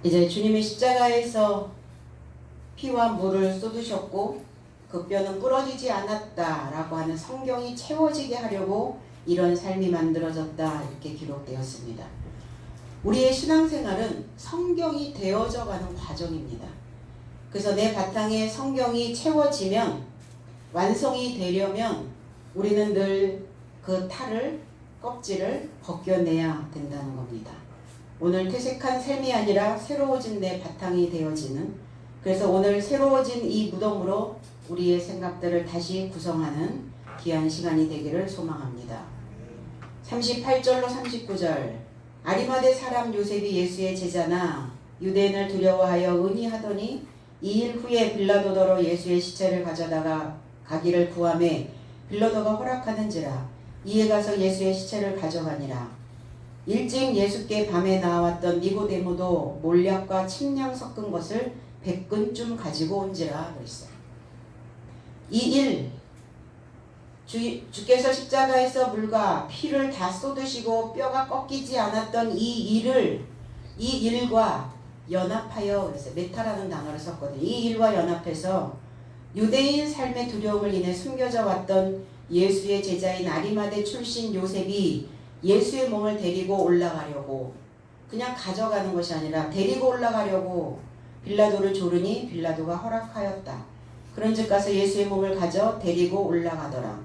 이제 주님의 십자가에서 피와 물을 쏟으셨고 그 뼈는 부러지지 않았다라고 하는 성경이 채워지게 하려고 이런 삶이 만들어졌다 이렇게 기록되었습니다. 우리의 신앙생활은 성경이 되어져 가는 과정입니다. 그래서 내 바탕에 성경이 채워지면 완성이 되려면 우리는 늘 그 탈을 껍질을 벗겨내야 된다는 겁니다. 오늘 퇴색한 셈이 아니라 새로워진 내 바탕이 되어지는, 그래서 오늘 새로워진 이 무덤으로 우리의 생각들을 다시 구성하는 귀한 시간이 되기를 소망합니다. 38절로 39절 아리마대 사람 요셉이 예수의 제자나 유대인을 두려워하여 의니하더니 2일 후에 빌라도더로 예수의 시체를 가져다가 가기를 구하매 빌라도가 허락하는지라 이에 가서 예수의 시체를 가져가니라. 일찍 예수께 밤에 나왔던 니고데모도 몰약과 침량 섞은 것을 100근쯤 가지고 온지라 그랬어요. 이 일 주께서 십자가에서 물과 피를 다 쏟으시고 뼈가 꺾이지 않았던 이 일과 연합하여 그랬어요. 메타라는 단어를 썼거든요. 이 일과 연합해서 유대인 삶의 두려움을 인해 숨겨져 왔던 예수의 제자인 아리마대 출신 요셉이 예수의 몸을 데리고 올라가려고, 그냥 가져가는 것이 아니라 데리고 올라가려고 빌라도를 조르니 빌라도가 허락하였다. 그런즉 가서 예수의 몸을 가져 데리고 올라가더라.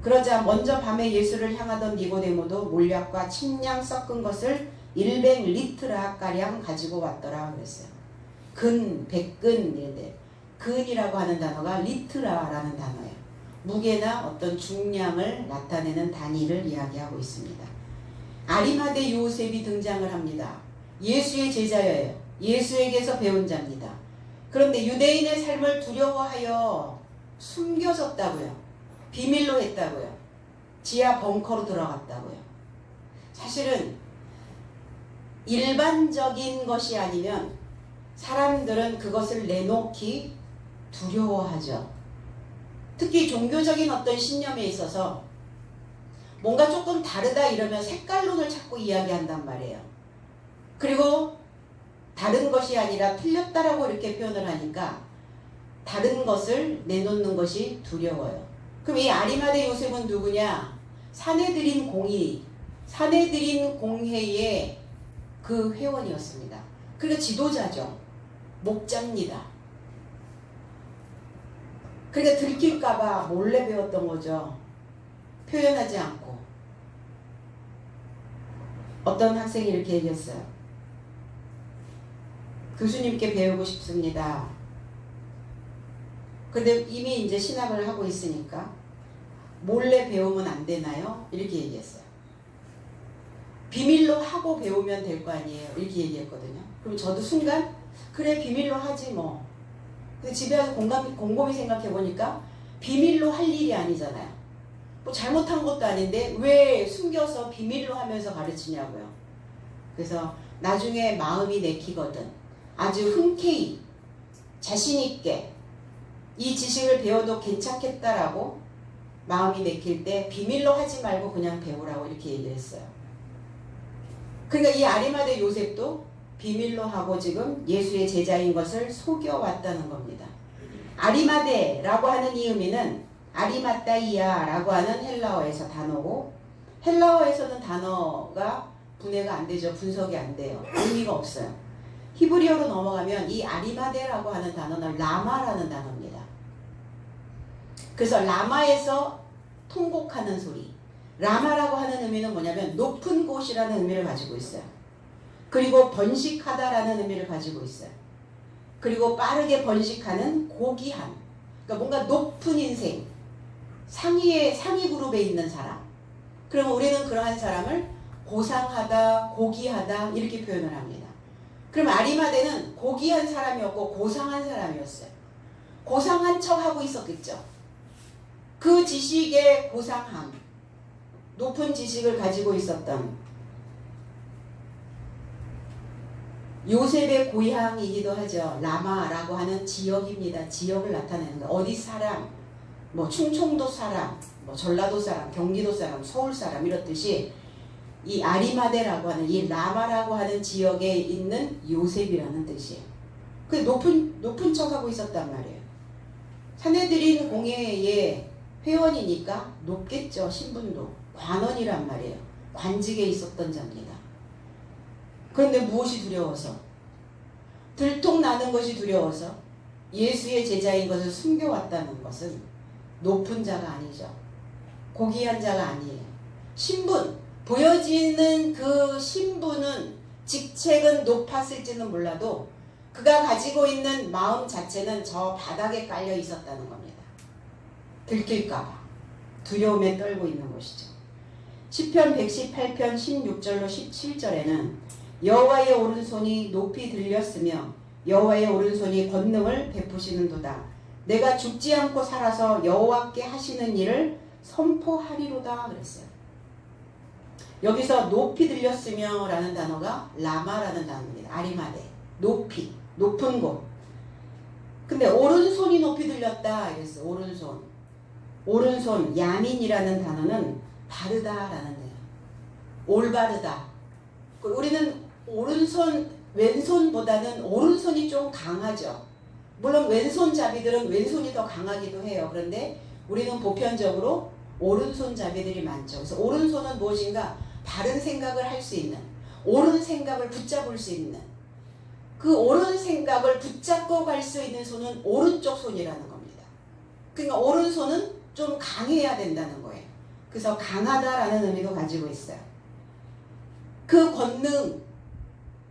그러자 먼저 밤에 예수를 향하던 니고데모도 몰약과 침량 섞은 것을 100리트라가량 가지고 왔더라 그랬어요. 근, 100근인데 근이라고 하는 단어가 리트라라는 단어예요. 무게나 어떤 중량을 나타내는 단위를 이야기하고 있습니다. 아리마대 요셉이 등장을 합니다. 예수의 제자예요. 예수에게서 배운 자입니다. 그런데 유대인의 삶을 두려워하여 숨겨졌다고요. 비밀로 했다고요. 지하 벙커로 들어갔다고요. 사실은 일반적인 것이 아니면 사람들은 그것을 내놓기 두려워하죠. 특히 종교적인 어떤 신념에 있어서 뭔가 조금 다르다 이러면 색깔론을 자꾸 이야기한단 말이에요. 그리고 다른 것이 아니라 틀렸다라고 이렇게 표현을 하니까 다른 것을 내놓는 것이 두려워요. 그럼 이 아리마대 요셉은 누구냐? 사내들인 공회의 그 회원이었습니다. 그리고 지도자죠. 목자입니다. 그러니까 들킬까봐 몰래 배웠던 거죠. 표현하지 않고. 어떤 학생이 이렇게 얘기했어요. 교수님께 배우고 싶습니다. 근데 이미 이제 신학을 하고 있으니까 몰래 배우면 안 되나요? 이렇게 얘기했어요. 비밀로 하고 배우면 될 거 아니에요. 이렇게 얘기했거든요. 그럼 저도 순간 그래 비밀로 하지 뭐. 근데 집에 와서 곰곰이 생각해보니까 비밀로 할 일이 아니잖아요. 뭐 잘못한 것도 아닌데 왜 숨겨서 비밀로 하면서 가르치냐고요. 그래서 나중에 마음이 내키거든 아주 흔쾌히 자신있게 이 지식을 배워도 괜찮겠다라고 마음이 내킬 때 비밀로 하지 말고 그냥 배우라고 이렇게 얘기를 했어요. 그러니까 이 아리마대 요셉도 비밀로 하고 지금 예수의 제자인 것을 속여왔다는 겁니다. 아리마대라고 하는 이 의미는 아리마따이아라고 하는 헬라어에서 단어고, 헬라어에서는 단어가 분해가 안 되죠. 분석이 안 돼요. 의미가 없어요. 히브리어로 넘어가면 이 아리마대라고 하는 단어는 라마라는 단어입니다. 그래서 라마에서 통곡하는 소리. 라마라고 하는 의미는 뭐냐면 높은 곳이라는 의미를 가지고 있어요. 그리고 번식하다라는 의미를 가지고 있어요. 그리고 빠르게 번식하는 고귀함. 그러니까 뭔가 높은 인생, 상위 그룹에 있는 사람. 그러면 우리는 그러한 사람을 고상하다, 고귀하다 이렇게 표현을 합니다. 그럼 아리마대는 고귀한 사람이었고 고상한 사람이었어요. 고상한 척 하고 있었겠죠. 그 지식의 고상함, 높은 지식을 가지고 있었던 요셉의 고향이기도 하죠. 라마라고 하는 지역입니다. 지역을 나타내는 거예요. 어디 사람, 뭐 충청도 사람, 뭐 전라도 사람, 경기도 사람, 서울 사람 이렇듯이 이 아리마대라고 하는 이 라마라고 하는 지역에 있는 요셉이라는 뜻이에요. 그 높은 척하고 있었단 말이에요. 산헤드린 공회의 회원이니까 높겠죠. 신분도 관원이란 말이에요. 관직에 있었던 자입니다. 그런데 무엇이 두려워서? 들통나는 것이 두려워서 예수의 제자인 것을 숨겨왔다는 것은 높은 자가 아니죠. 고귀한 자가 아니에요. 신분, 보여지는 그 신분은, 직책은 높았을지는 몰라도 그가 가지고 있는 마음 자체는 저 바닥에 깔려 있었다는 겁니다. 들킬까봐 두려움에 떨고 있는 것이죠. 시편 118편 16절로 17절에는 여호와의 오른손이 높이 들렸으며 여호와의 오른손이 권능을 베푸시는도다. 내가 죽지 않고 살아서 여호와께 하시는 일을 선포하리로다 그랬어요. 여기서 높이 들렸으며 라는 단어가 라마라는 단어입니다. 아리마대, 높이, 높은 곳. 근데 오른손이 높이 들렸다 이랬어요. 오른손, 야민이라는 단어는 바르다라는 데요. 올바르다. 우리는 왼손보다는 오른손이 좀 강하죠. 물론 왼손잡이들은 왼손이 더 강하기도 해요. 그런데 우리는 보편적으로 오른손잡이들이 많죠. 그래서 오른손은 무엇인가 바른 생각을 할 수 있는, 옳은 생각을 붙잡을 수 있는, 그 옳은 생각을 붙잡고 갈 수 있는 손은 오른쪽 손이라는 겁니다. 그러니까 오른손은 좀 강해야 된다는 거예요. 그래서 강하다라는 의미도 가지고 있어요. 그 권능,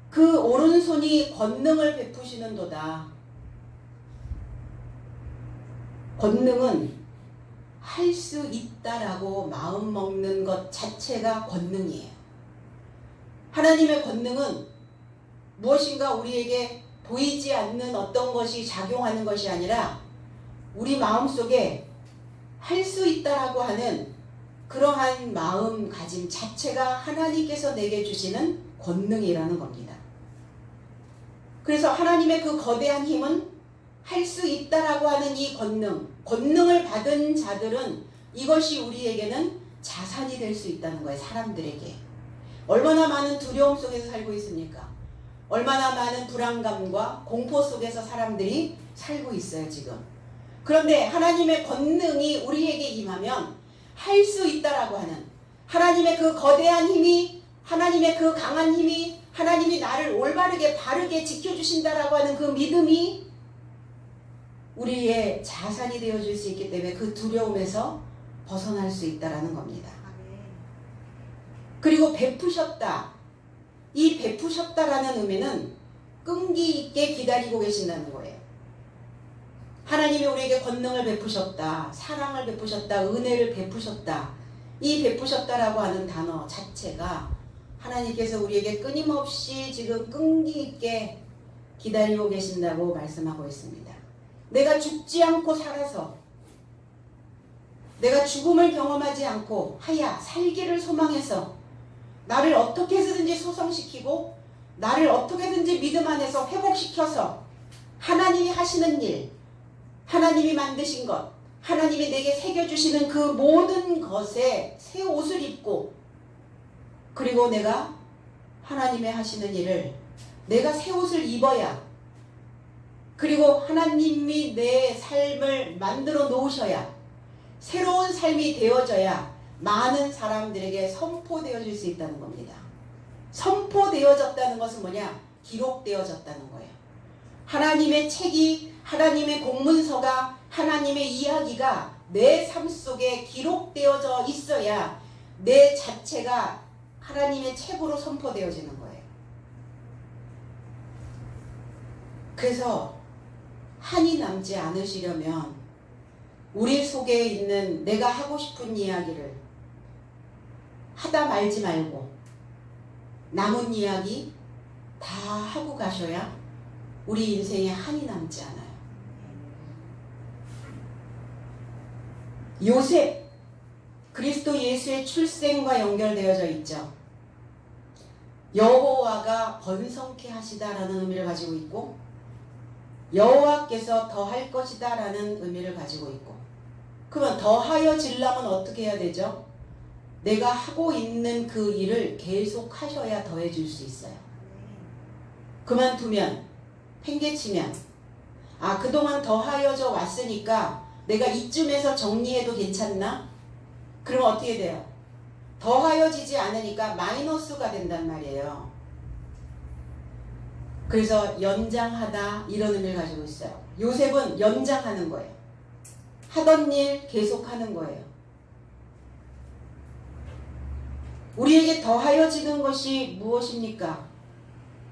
그 오른손이 권능을 베푸시는도다. 권능은 할 수 있다라고 마음 먹는 것 자체가 권능이에요. 하나님의 권능은 무엇인가 우리에게 보이지 않는 어떤 것이 작용하는 것이 아니라 우리 마음속에 할 수 있다라고 하는 그러한 마음가짐 자체가 하나님께서 내게 주시는 권능이라는 겁니다. 그래서 하나님의 그 거대한 힘은 할 수 있다라고 하는 이 권능을 받은 자들은 이것이 우리에게는 자산이 될 수 있다는 거예요. 사람들에게. 얼마나 많은 두려움 속에서 살고 있습니까? 얼마나 많은 불안감과 공포 속에서 사람들이 살고 있어요, 지금. 그런데 하나님의 권능이 우리에게 임하면 할 수 있다라고 하는 하나님의 그 거대한 힘이, 하나님의 그 강한 힘이, 하나님이 나를 올바르게 바르게 지켜주신다라고 하는 그 믿음이 우리의 자산이 되어줄 수 있기 때문에 그 두려움에서 벗어날 수 있다라는 겁니다. 그리고 베푸셨다. 이 베푸셨다라는 의미는 끈기 있게 기다리고 계신다는 거예요. 하나님이 우리에게 권능을 베푸셨다. 사랑을 베푸셨다. 은혜를 베푸셨다. 이 베푸셨다라고 하는 단어 자체가 하나님께서 우리에게 끊임없이 지금 끈기 있게 기다리고 계신다고 말씀하고 있습니다. 내가 죽지 않고 살아서, 내가 죽음을 경험하지 않고 하야 살기를 소망해서 나를 어떻게 해서든지 소성시키고 나를 어떻게든지 믿음 안에서 회복시켜서 하나님이 하시는 일, 하나님이 만드신 것, 하나님이 내게 새겨주시는 그 모든 것에 새 옷을 입고, 그리고 내가 하나님의 하시는 일을 내가 새 옷을 입어야, 그리고 하나님이 내 삶을 만들어 놓으셔야, 새로운 삶이 되어져야 많은 사람들에게 선포되어질 수 있다는 겁니다. 선포되어졌다는 것은 뭐냐? 기록되어졌다는 거예요. 하나님의 책이, 하나님의 공문서가, 하나님의 이야기가 내 삶 속에 기록되어져 있어야 내 자체가 하나님의 책으로 선포되어지는 거예요. 그래서 한이 남지 않으시려면 우리 속에 있는 내가 하고 싶은 이야기를 하다 말지 말고 남은 이야기 다 하고 가셔야 우리 인생에 한이 남지 않아요. 요셉, 그리스도 예수의 출생과 연결되어져 있죠. 여호와가 번성케 하시다라는 의미를 가지고 있고, 여호와께서 더할 것이다라는 의미를 가지고 있고, 그러면 더하여지려면 어떻게 해야 되죠? 내가 하고 있는 그 일을 계속 하셔야 더해줄 수 있어요. 그만두면, 팽개치면, 그동안 더하여져 왔으니까 내가 이쯤에서 정리해도 괜찮나? 그러면 어떻게 돼요? 더하여지지 않으니까 마이너스가 된단 말이에요. 그래서 연장하다 이런 의미를 가지고 있어요. 요셉은 연장하는 거예요. 하던 일 계속하는 거예요. 우리에게 더하여지는 것이 무엇입니까?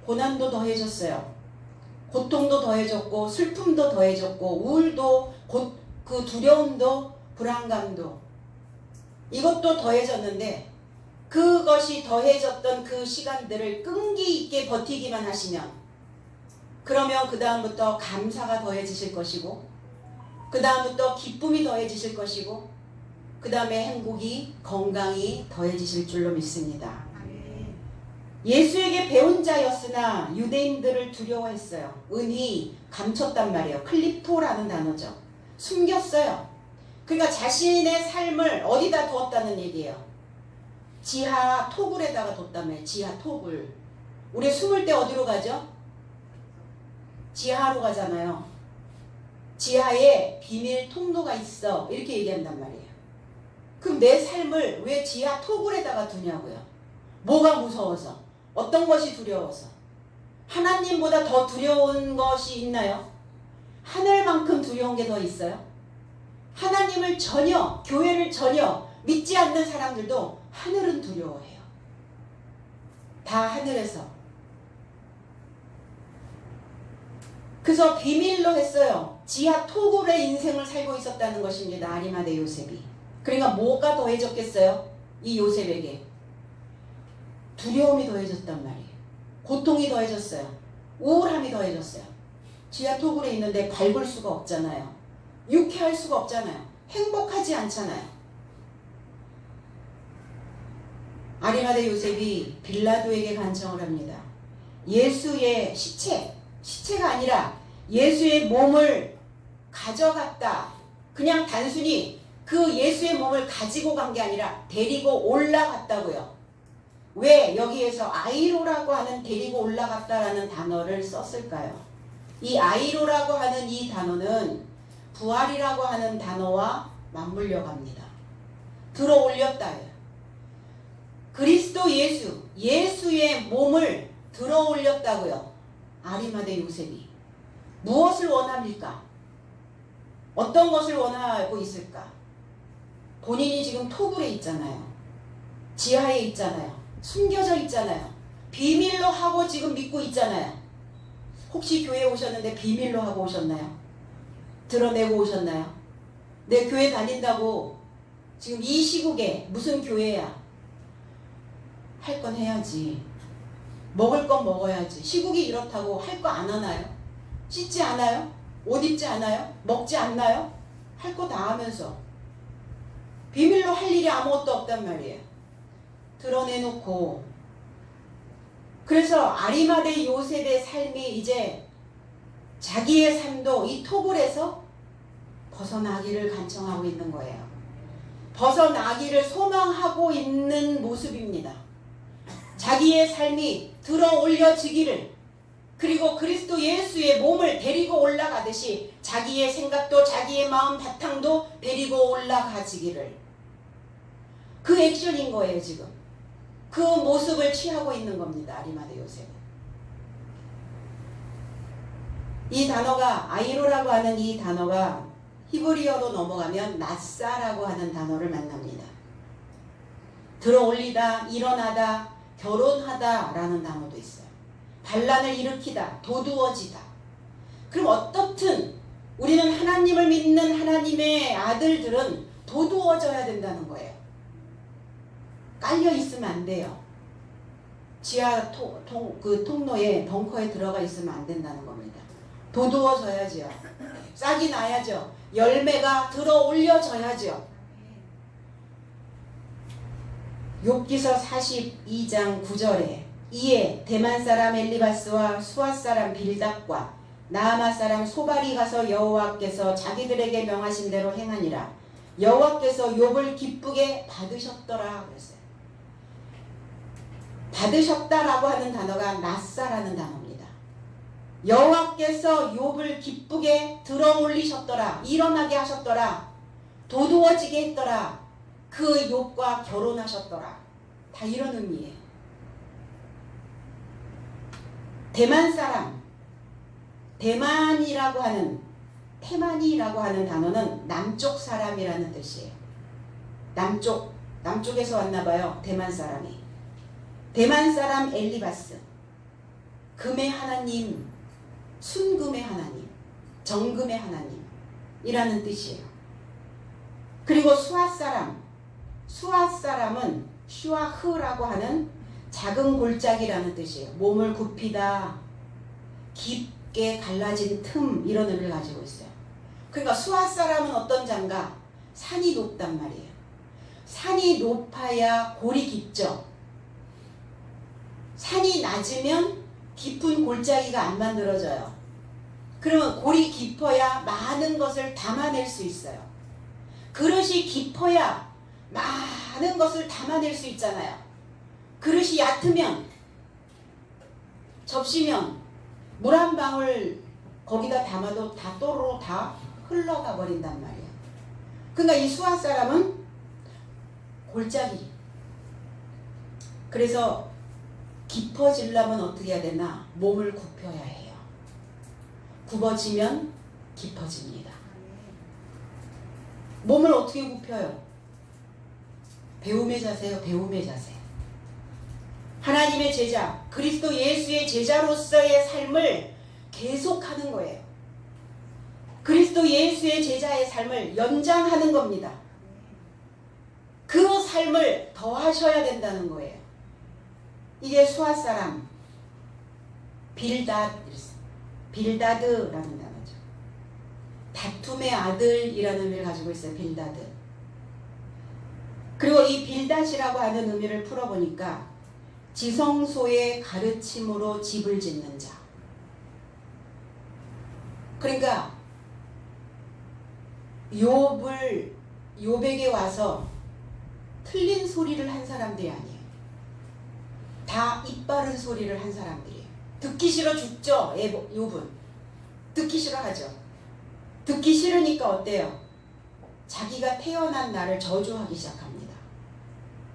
고난도 더해졌어요. 고통도 더해졌고 슬픔도 더해졌고 우울도 그 두려움도 불안감도 이것도 더해졌는데 그것이 더해졌던 그 시간들을 끈기 있게 버티기만 하시면 그러면 그 다음부터 감사가 더해지실 것이고 그 다음부터 기쁨이 더해지실 것이고 그 다음에 행복이 건강이 더해지실 줄로 믿습니다. 예수에게 배운 자였으나 유대인들을 두려워했어요. 은히 감췄단 말이에요. 클립토라는 단어죠. 숨겼어요. 그러니까 자신의 삶을 어디다 두었다는 얘기예요. 지하 토굴에다가 뒀단 말이에요. 지하 토굴. 우리 숨을 때 어디로 가죠? 지하로 가잖아요. 지하에 비밀 통로가 있어. 이렇게 얘기한단 말이에요. 그럼 내 삶을 왜 지하 토굴에다가 두냐고요. 뭐가 무서워서? 어떤 것이 두려워서? 하나님보다 더 두려운 것이 있나요? 하늘만큼 두려운 게 더 있어요? 하나님을 전혀, 교회를 전혀 믿지 않는 사람들도 하늘은 두려워해요. 다 하늘에서. 그래서 비밀로 했어요. 지하 토굴의 인생을 살고 있었다는 것입니다. 아리마대 요셉이. 그러니까 뭐가 더해졌겠어요? 이 요셉에게. 두려움이 더해졌단 말이에요. 고통이 더해졌어요. 우울함이 더해졌어요. 지하 토굴에 있는데 밟을 수가 없잖아요. 유쾌할 수가 없잖아요. 행복하지 않잖아요. 아리마대 요셉이 빌라도에게 간청을 합니다. 예수의 시체가 아니라 예수의 몸을 가져갔다. 그냥 단순히 그 예수의 몸을 가지고 간 게 아니라 데리고 올라갔다고요. 왜 여기에서 아이로라고 하는 데리고 올라갔다라는 단어를 썼을까요? 이 아이로라고 하는 이 단어는 부활이라고 하는 단어와 맞물려 갑니다. 들어 올렸다예요. 그리스도 예수의 몸을 들어 올렸다고요. 아리마대 요셉이. 무엇을 원합니까? 어떤 것을 원하고 있을까? 본인이 지금 토굴에 있잖아요. 지하에 있잖아요. 숨겨져 있잖아요. 비밀로 하고 지금 믿고 있잖아요. 혹시 교회 오셨는데 비밀로 하고 오셨나요? 드러내고 오셨나요? 내 교회 다닌다고 지금 이 시국에 무슨 교회야? 할 건 해야지. 먹을 건 먹어야지. 시국이 이렇다고 할 거 안 하나요? 씻지 않아요? 옷 입지 않아요? 먹지 않나요? 할 거 다 하면서 비밀로 할 일이 아무것도 없단 말이에요. 드러내놓고. 그래서 아리마대 요셉의 삶이 이제 자기의 삶도 이 토굴에서 벗어나기를 간청하고 있는 거예요. 벗어나기를 소망하고 있는 모습입니다. 자기의 삶이 들어 올려지기를, 그리고 그리스도 예수의 몸을 데리고 올라가듯이 자기의 생각도 자기의 마음 바탕도 데리고 올라가지기를. 그 액션인 거예요. 지금 그 모습을 취하고 있는 겁니다. 아리마대 요셉은. 이 단어가, 아이로라고 하는 이 단어가 히브리어로 넘어가면 나사라고 하는 단어를 만납니다. 들어올리다, 일어나다, 결혼하다 라는 단어도 있어요. 반란을 일으키다, 도두어지다. 그럼 어떻든 우리는 하나님을 믿는 하나님의 아들들은 도두어져야 된다는 거예요. 깔려 있으면 안 돼요. 지하 그 통로에, 벙커에 들어가 있으면 안 된다는 겁니다. 도두어져야죠. 싹이 나야죠. 열매가 들어 올려져야죠. 욥기서 42장 9절에 이에 대만 사람 엘리바스와 수아 사람 빌닷과 나아마 사람 소발이 가서 여호와께서 자기들에게 명하신 대로 행하니라. 여호와께서 욥을 기쁘게 받으셨더라 그랬어요. 받으셨다라고 하는 단어가 나사라는 단어입니다. 여호와께서 욥을 기쁘게 들어올리셨더라. 일어나게 하셨더라. 도두어지게 했더라. 그 욥과 결혼하셨더라. 다 이런 의미예요. 대만 사람, 대만이라고 하는 테마니라고 하는 단어는 남쪽 사람이라는 뜻이에요. 남쪽에서 왔나봐요. 대만 사람이. 대만 사람 엘리바스, 금의 하나님, 순금의 하나님, 정금의 하나님이라는 뜻이에요. 그리고 수아 사람은 슈아흐라고 하는 작은 골짜기라는 뜻이에요. 몸을 굽히다, 깊게 갈라진 틈, 이런 의미를 가지고 있어요. 그러니까 수아 사람은 어떤 자인가? 산이 높단 말이에요. 산이 높아야 골이 깊죠. 산이 낮으면 깊은 골짜기가 안 만들어져요. 그러면 골이 깊어야 많은 것을 담아낼 수 있어요. 그릇이 깊어야 많은 것을 담아낼 수 있잖아요. 그릇이 얕으면, 접시면 물 한 방울 거기다 담아도 다 또로로 다 흘러가 버린단 말이에요. 그러니까 이 수아 사람은 골짜기. 그래서 깊어지려면 어떻게 해야 되나? 몸을 굽혀야 해요. 굽어지면 깊어집니다. 몸을 어떻게 굽혀요? 배움의 자세요. 배움의 자세. 하나님의 제자, 그리스도 예수의 제자로서의 삶을 계속하는 거예요. 그리스도 예수의 제자의 삶을 연장하는 겁니다. 그 삶을 더하셔야 된다는 거예요. 이게 수아 사람 빌다드라는 단어죠. 다툼의 아들이라는 의미를 가지고 있어요. 빌다드. 그리고 이 빌닷이라고 하는 의미를 풀어보니까 지성소의 가르침으로 집을 짓는 자. 그러니까 욥에게 와서 틀린 소리를 한 사람들이 아니에요. 다 입바른 소리를 한 사람들이에요. 듣기 싫어 죽죠. 욥은 듣기 싫어하죠. 듣기 싫으니까 어때요? 자기가 태어난 날을 저주하기 시작합니다.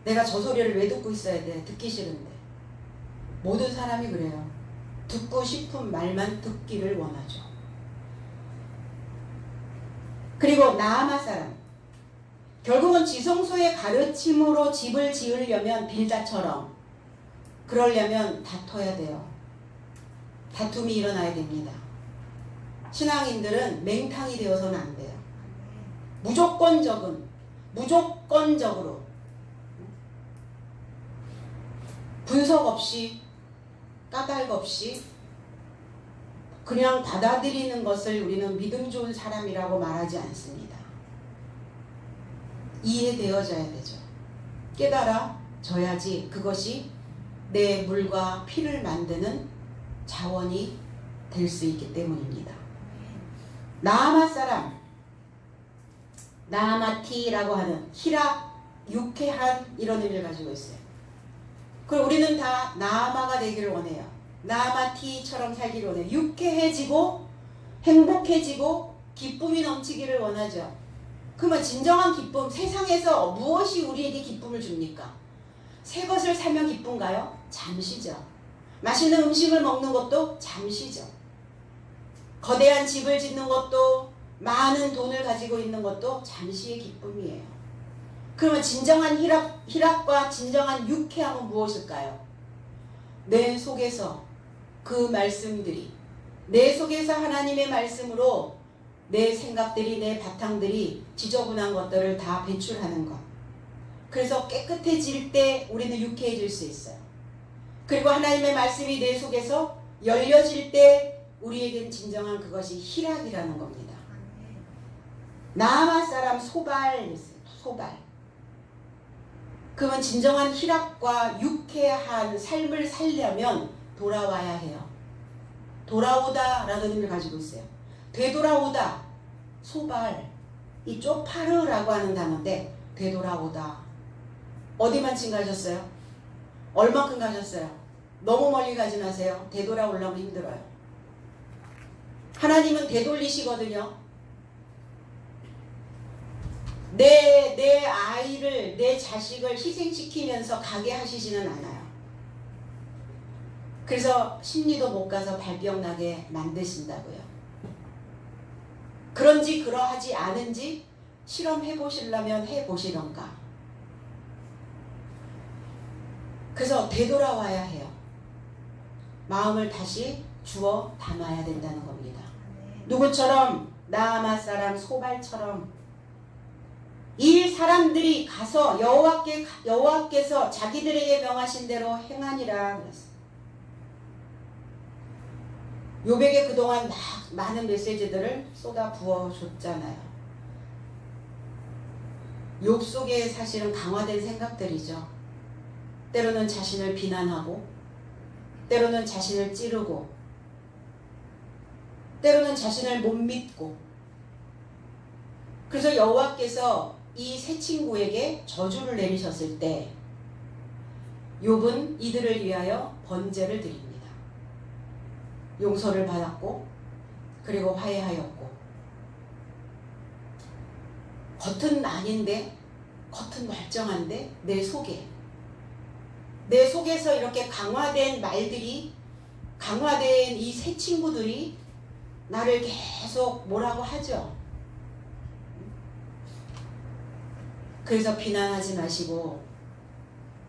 내가 저 소리를 왜 듣고 있어야 돼? 듣기 싫은데. 모든 사람이 그래요. 듣고 싶은 말만 듣기를 원하죠. 그리고 나아마 사람, 결국은 지성소의 가르침으로 집을 지으려면 빌닷처럼, 그러려면 다퉈야 돼요. 다툼이 일어나야 됩니다. 신앙인들은 맹탕이 되어서는 안 돼요. 무조건적으로 분석 없이, 까닭 없이 그냥 받아들이는 것을 우리는 믿음 좋은 사람이라고 말하지 않습니다. 이해되어져야 되죠. 깨달아져야지 그것이 내 물과 피를 만드는 자원이 될 수 있기 때문입니다. 나아마 사람, 나아마티라고 하는 희락, 유쾌한 이런 의미를 가지고 있어요. 그럼 우리는 다 나아마가 되기를 원해요. 나아마티처럼 살기를 원해요. 유쾌해지고 행복해지고 기쁨이 넘치기를 원하죠. 그러면 진정한 기쁨, 세상에서 무엇이 우리에게 기쁨을 줍니까? 새 것을 사면 기쁜가요? 잠시죠. 맛있는 음식을 먹는 것도 잠시죠. 거대한 집을 짓는 것도, 많은 돈을 가지고 있는 것도 잠시의 기쁨이에요. 그러면 진정한 희락과 진정한 유쾌함은 무엇일까요? 내 속에서 그 말씀들이, 내 속에서 하나님의 말씀으로 내 생각들이, 내 바탕들이 지저분한 것들을 다 배출하는 것. 그래서 깨끗해질 때 우리는 유쾌해질 수 있어요. 그리고 하나님의 말씀이 내 속에서 열려질 때 우리에겐 진정한 그것이 희락이라는 겁니다. 나아마 사람 소발. 그러면 진정한 희락과 유쾌한 삶을 살려면 돌아와야 해요. 돌아오다 라는 의미를 가지고 있어요. 되돌아오다, 소발. 이 쪼파르라고 하는 단어인데 되돌아오다. 어디만큼 가셨어요? 얼마큼 가셨어요? 너무 멀리 가지 마세요. 되돌아오려면 힘들어요. 하나님은 되돌리시거든요. 내 아이를, 내 자식을 희생시키면서 가게 하시지는 않아요. 그래서 심리도 못 가서 발병 나게 만드신다고요. 그런지 그러하지 않은지 실험해 보시려면 해 보시던가. 그래서 되돌아와야 해요. 마음을 다시 주워 담아야 된다는 겁니다. 누구처럼? 나아맛 사람 소발처럼 이 사람들이 가서 여호와께서 자기들에게 명하신 대로 행하니라 그랬어요. 욥에게 그동안 많은 메시지들을 쏟아 부어줬잖아요. 욥 속에 사실은 강화된 생각들이죠. 때로는 자신을 비난하고, 때로는 자신을 찌르고, 때로는 자신을 못 믿고. 그래서 여호와께서 이 세 친구에게 저주를 내리셨을 때 욥은 이들을 위하여 번제를 드립니다. 용서를 받았고, 그리고 화해하였고, 겉은 아닌데, 겉은 멀쩡한데 내 속에서 이렇게 강화된 말들이, 강화된 이 세 친구들이 나를 계속 뭐라고 하죠. 그래서 비난하지 마시고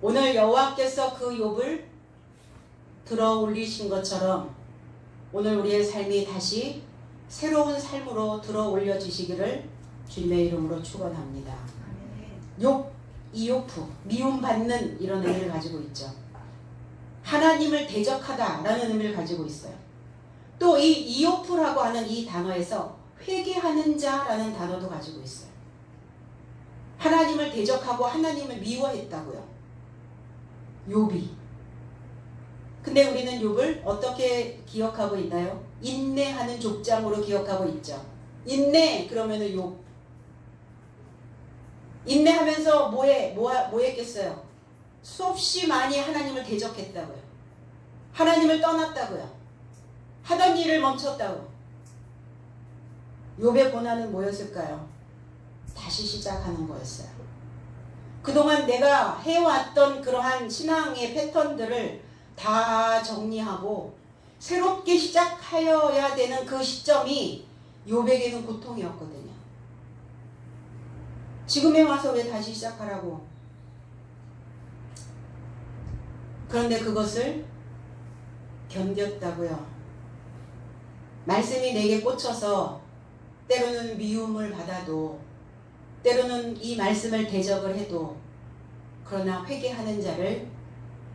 오늘 여호와께서 그 욥을 들어 올리신 것처럼 오늘 우리의 삶이 다시 새로운 삶으로 들어 올려지시기를 주님의 이름으로 축원합니다. 욥, 이오프, 미움받는 이런 의미를 가지고 있죠. 하나님을 대적하다라는 의미를 가지고 있어요. 또 이 이오프라고 하는 이 단어에서 회개하는 자라는 단어도 가지고 있어요. 하나님을 대적하고 하나님을 미워했다고요. 욥이. 근데 우리는 욥을 어떻게 기억하고 있나요? 인내하는 족장으로 기억하고 있죠. 인내 그러면은 욥. 인내하면서 뭐 했겠어요? 수없이 많이 하나님을 대적했다고요. 하나님을 떠났다고요. 하던 일을 멈췄다고. 욥의 고난은 뭐였을까요? 다시 시작하는 거였어요. 그동안 내가 해왔던 그러한 신앙의 패턴들을 다 정리하고 새롭게 시작하여야 되는 그 시점이 욥에게는 고통이었거든요. 지금에 와서 왜 다시 시작하라고? 그런데 그것을 견뎠다고요. 말씀이 내게 꽂혀서 때로는 미움을 받아도, 때로는 이 말씀을 대적을 해도, 그러나 회개하는 자를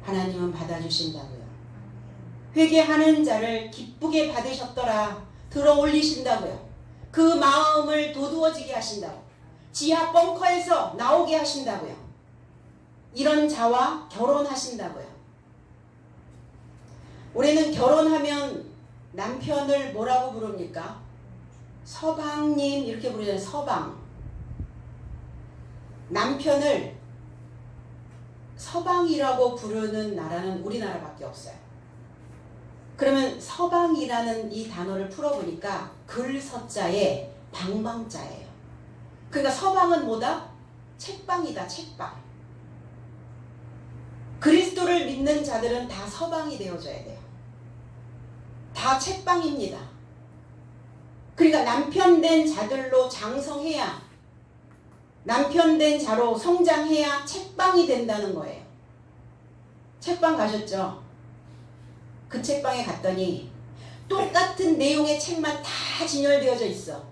하나님은 받아주신다고요. 회개하는 자를 기쁘게 받으셨더라 들어 올리신다고요. 그 마음을 도두어지게 하신다고. 지하 벙커에서 나오게 하신다고요. 이런 자와 결혼하신다고요. 우리는 결혼하면 남편을 뭐라고 부릅니까? 서방님 이렇게 부르잖아요. 서방. 남편을 서방이라고 부르는 나라는 우리나라밖에 없어요. 그러면 서방이라는 이 단어를 풀어보니까 글서자에 방방자예요. 그러니까 서방은 뭐다? 책방이다. 책방. 그리스도를 믿는 자들은 다 서방이 되어져야 돼요. 다 책방입니다. 그러니까 남편 된 자들로 장성해야, 남편 된 자로 성장해야 책방이 된다는 거예요. 책방 가셨죠? 그 책방에 갔더니 똑같은 내용의 책만 다 진열되어져 있어.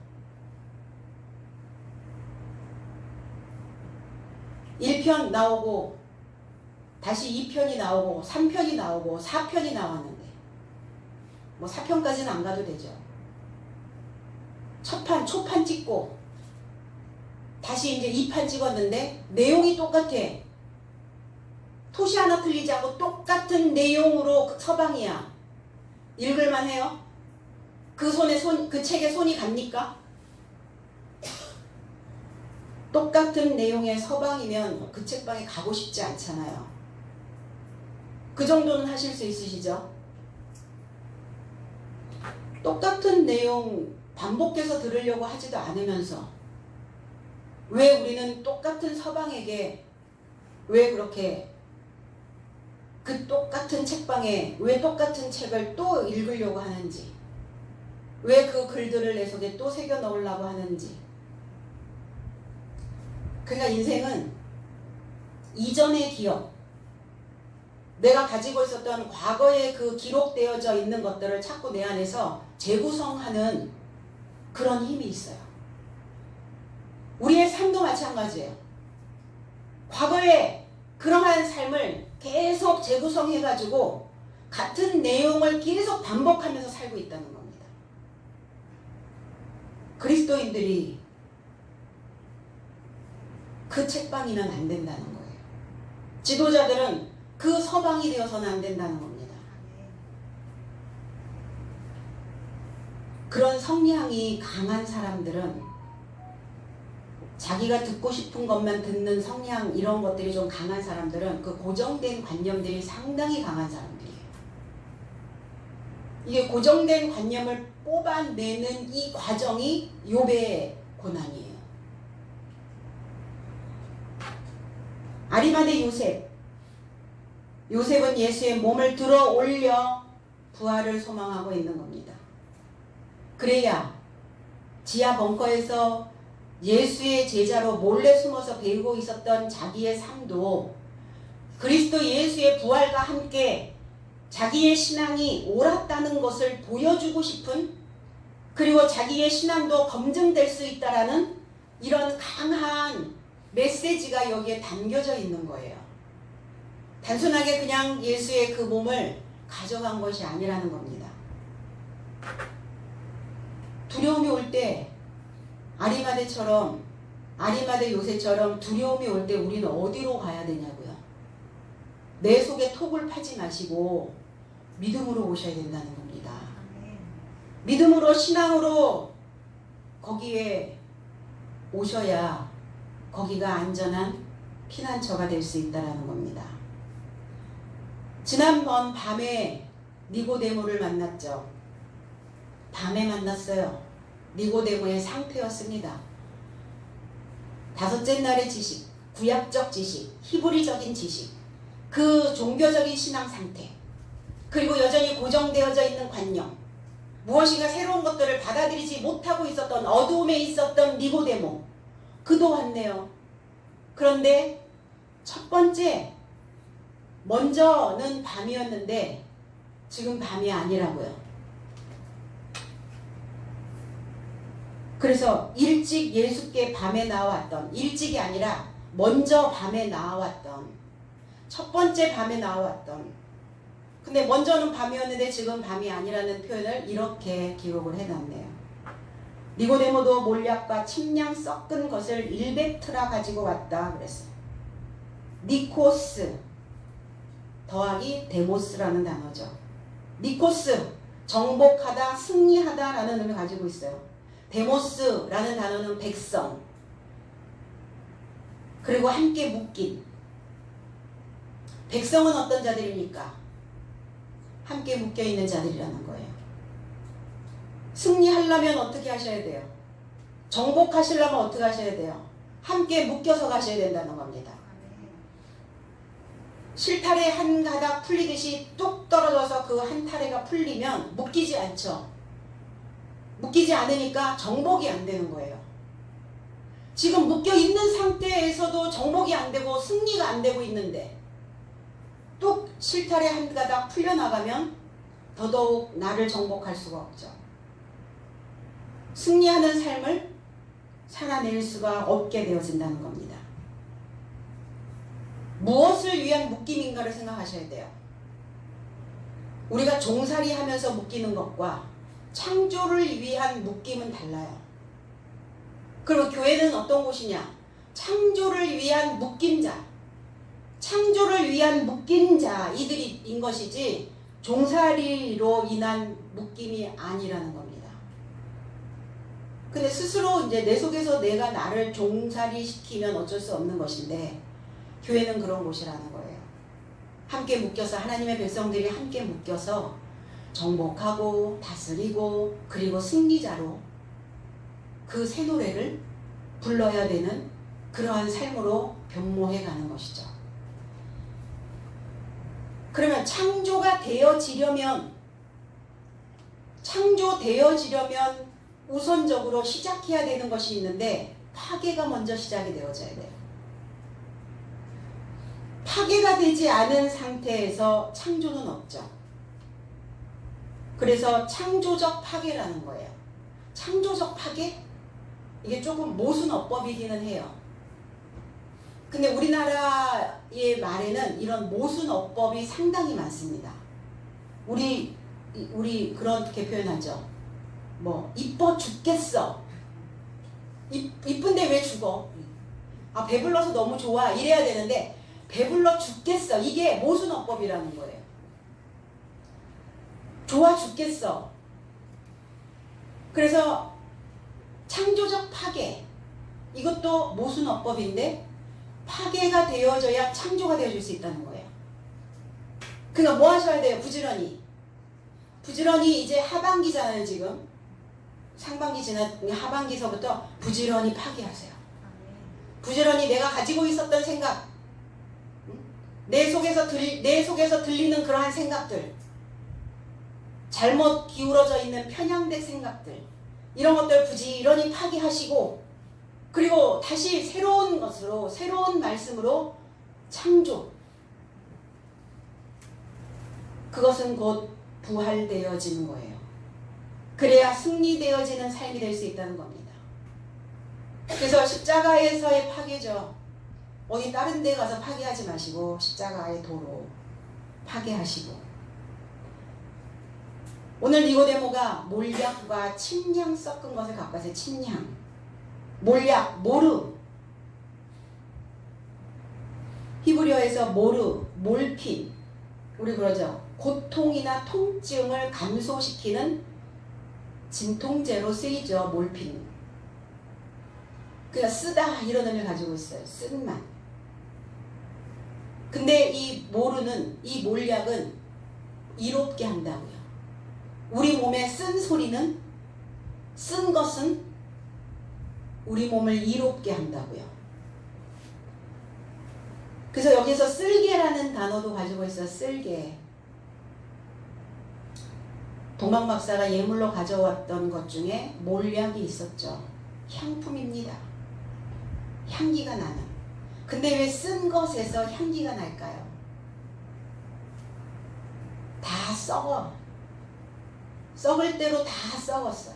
1편 나오고 다시 2편이 나오고 3편이 나오고 4편이 나왔는데 뭐 4편까지는 안 가도 되죠. 초판 찍고 다시 이제 2판 찍었는데 내용이 똑같아. 토시 하나 틀리지 않고 똑같은 내용으로 서방이야. 읽을만 해요? 그 책에 손이 갑니까? 똑같은 내용의 서방이면 그 책방에 가고 싶지 않잖아요. 그 정도는 하실 수 있으시죠? 똑같은 내용 반복해서 들으려고 하지도 않으면서 왜 우리는 똑같은 서방에게 왜 그렇게 그 똑같은 책방에 왜 똑같은 책을 또 읽으려고 하는지, 왜 그 글들을 내 속에 또 새겨 넣으려고 하는지. 그러니까 인생은 이전의 기억, 내가 가지고 있었던 과거에 그 기록되어져 있는 것들을 자꾸 내 안에서 재구성하는 그런 힘이 있어요. 우리의 삶도 마찬가지예요. 과거에 그러한 삶을 계속 재구성해가지고 같은 내용을 계속 반복하면서 살고 있다는 겁니다. 그리스도인들이 그 책방이면 안 된다는 거예요. 지도자들은 그 서방이 되어서는 안 된다는 겁니다. 그런 성향이 강한 사람들은 자기가 듣고 싶은 것만 듣는 성향, 이런 것들이 좀 강한 사람들은 그 고정된 관념들이 상당히 강한 사람들이에요. 이게 고정된 관념을 뽑아내는 이 과정이 욥의 고난이에요. 아리마대 요셉. 요셉은 예수의 몸을 들어 올려 부활을 소망하고 있는 겁니다. 그래야 지하 벙커에서 예수의 제자로 몰래 숨어서 배우고 있었던 자기의 삶도 그리스도 예수의 부활과 함께 자기의 신앙이 옳았다는 것을 보여주고 싶은, 그리고 자기의 신앙도 검증될 수 있다라는 이런 강한 메시지가 여기에 담겨져 있는 거예요. 단순하게 그냥 예수의 그 몸을 가져간 것이 아니라는 겁니다. 두려움이 올 때 아리마대 요셉처럼 두려움이 올 때 우리는 어디로 가야 되냐고요. 내 속에 톡을 파지 마시고 믿음으로 오셔야 된다는 겁니다. 믿음으로, 신앙으로 거기에 오셔야 거기가 안전한 피난처가 될 수 있다는 겁니다. 지난번 밤에 니고데모를 만났죠. 밤에 만났어요. 니고데모의 상태였습니다. 다섯째 날의 지식, 구약적 지식, 히브리적인 지식, 그 종교적인 신앙 상태, 그리고 여전히 고정되어져 있는 관념, 무엇인가 새로운 것들을 받아들이지 못하고 있었던, 어두움에 있었던 니고데모, 그도 왔네요. 그런데 첫 번째, 먼저는 밤이었는데 지금 밤이 아니라고요. 그래서 일찍 예수께 밤에 나왔던, 일찍이 아니라 먼저 밤에 나왔던, 첫 번째 밤에 나왔던, 근데 먼저는 밤이었는데 지금 밤이 아니라는 표현을 이렇게 기록을 해놨네요. 니고데모도 몰약과 침량 섞은 것을 100트라 가지고 왔다 그랬어요. 니코스 더하기 데모스라는 단어죠. 니코스, 정복하다, 승리하다 라는 의미를 가지고 있어요. 데모스라는 단어는 백성, 그리고 함께 묶인. 백성은 어떤 자들입니까? 함께 묶여있는 자들이라는 거예요. 승리하려면 어떻게 하셔야 돼요? 정복하시려면 어떻게 하셔야 돼요? 함께 묶여서 가셔야 된다는 겁니다. 실타래 한 가닥 풀리듯이 뚝 떨어져서 그 한 타래가 풀리면 묶이지 않죠. 묶이지 않으니까 정복이 안 되는 거예요. 지금 묶여있는 상태에서도 정복이 안 되고 승리가 안 되고 있는데 뚝 실타래 한 가닥 풀려나가면 더더욱 나를 정복할 수가 없죠. 승리하는 삶을 살아낼 수가 없게 되어진다는 겁니다. 무엇을 위한 묶임인가를 생각하셔야 돼요. 우리가 종살이 하면서 묶이는 것과 창조를 위한 묶임은 달라요. 그리고 교회는 어떤 곳이냐? 창조를 위한 묶임자, 창조를 위한 묶인 자이들인 것이지 종살이로 인한 묶임이 아니라는 겁니다. 근데 스스로 이제 내 속에서 내가 나를 종살이 시키면 어쩔 수 없는 것인데 교회는 그런 곳이라는 거예요. 함께 묶여서 하나님의 백성들이 함께 묶여서 정복하고 다스리고 그리고 승리자로 그 새 노래를 불러야 되는 그러한 삶으로 변모해 가는 것이죠. 그러면 창조되어지려면 우선적으로 시작해야 되는 것이 있는데 파괴가 먼저 시작이 되어져야 돼요. 파괴가 되지 않은 상태에서 창조는 없죠. 그래서 창조적 파괴라는 거예요. 창조적 파괴? 이게 조금 모순어법이기는 해요. 근데 우리나라의 말에는 이런 모순어법이 상당히 많습니다. 우리 그렇게 표현하죠. 뭐 이뻐 죽겠어. 이쁜데 왜 죽어? 아 배불러서 너무 좋아 이래야 되는데 배불러 죽겠어. 이게 모순어법이라는 거예요. 좋아 죽겠어. 그래서 창조적 파괴 이것도 모순어법인데 파괴가 되어져야 창조가 되어질 수 있다는 거예요. 그러니까 뭐 하셔야 돼요? 부지런히 이제 하반기잖아요. 지금 상반기 지나 하반기서부터 부지런히 파괴하세요. 부지런히 내가 가지고 있었던 생각, 내 속에서 들리는 그러한 생각들, 잘못 기울어져 있는 편향된 생각들, 이런 것들 부지런히 파괴하시고, 그리고 다시 새로운 것으로, 새로운 말씀으로 창조. 그것은 곧 부활되어지는 거예요. 그래야 승리되어지는 삶이 될 수 있다는 겁니다. 그래서 십자가에서의 파괴죠. 어디 다른 데 가서 파괴하지 마시고 십자가의 도로 파괴하시고. 오늘 니고데모가 몰약과 침향 섞은 것을 갖고 와서 침향, 몰약, 모르, 히브리어에서 모르, 몰핀, 우리 그러죠. 고통이나 통증을 감소시키는 진통제로 쓰이죠. 몰핀. 그냥 쓰다 이런 의미를 가지고 있어요. 쓴 맛. 근데 이 모르는, 이 몰약은 이롭게 한다고요. 우리 몸에 쓴 소리는, 쓴 것은 우리 몸을 이롭게 한다고요. 그래서 여기서 쓸개라는 단어도 가지고 있어요. 쓸개. 동방 박사가 예물로 가져왔던 것 중에 몰약이 있었죠. 향품입니다. 향기가 나는. 근데 왜 쓴 것에서 향기가 날까요? 다 썩어. 썩을 대로 다 썩었어요.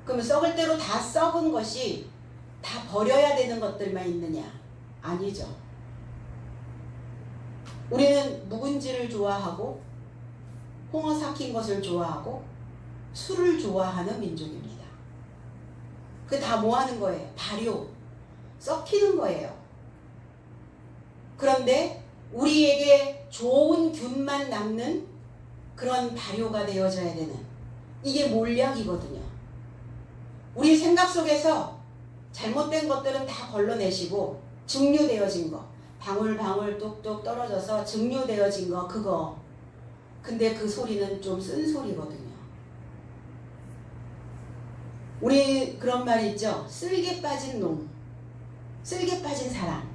그러면 썩을 대로 다 썩은 것이 다 버려야 되는 것들만 있느냐? 아니죠. 우리는 묵은지를 좋아하고 홍어 삭힌 것을 좋아하고 술을 좋아하는 민족입니다. 그 다 뭐 하는 거예요? 발효, 썩히는 거예요. 그런데 우리에게 좋은 균만 남는 그런 발효가 되어져야 되는, 이게 몰약이거든요. 우리 생각 속에서 잘못된 것들은 다 걸러내시고 증류되어진 거, 방울방울 뚝뚝 떨어져서 증류되어진 거, 그거. 근데 그 소리는 좀 쓴 소리거든요. 우리 그런 말이 있죠. 쓸개 빠진 놈, 쓸개 빠진 사람.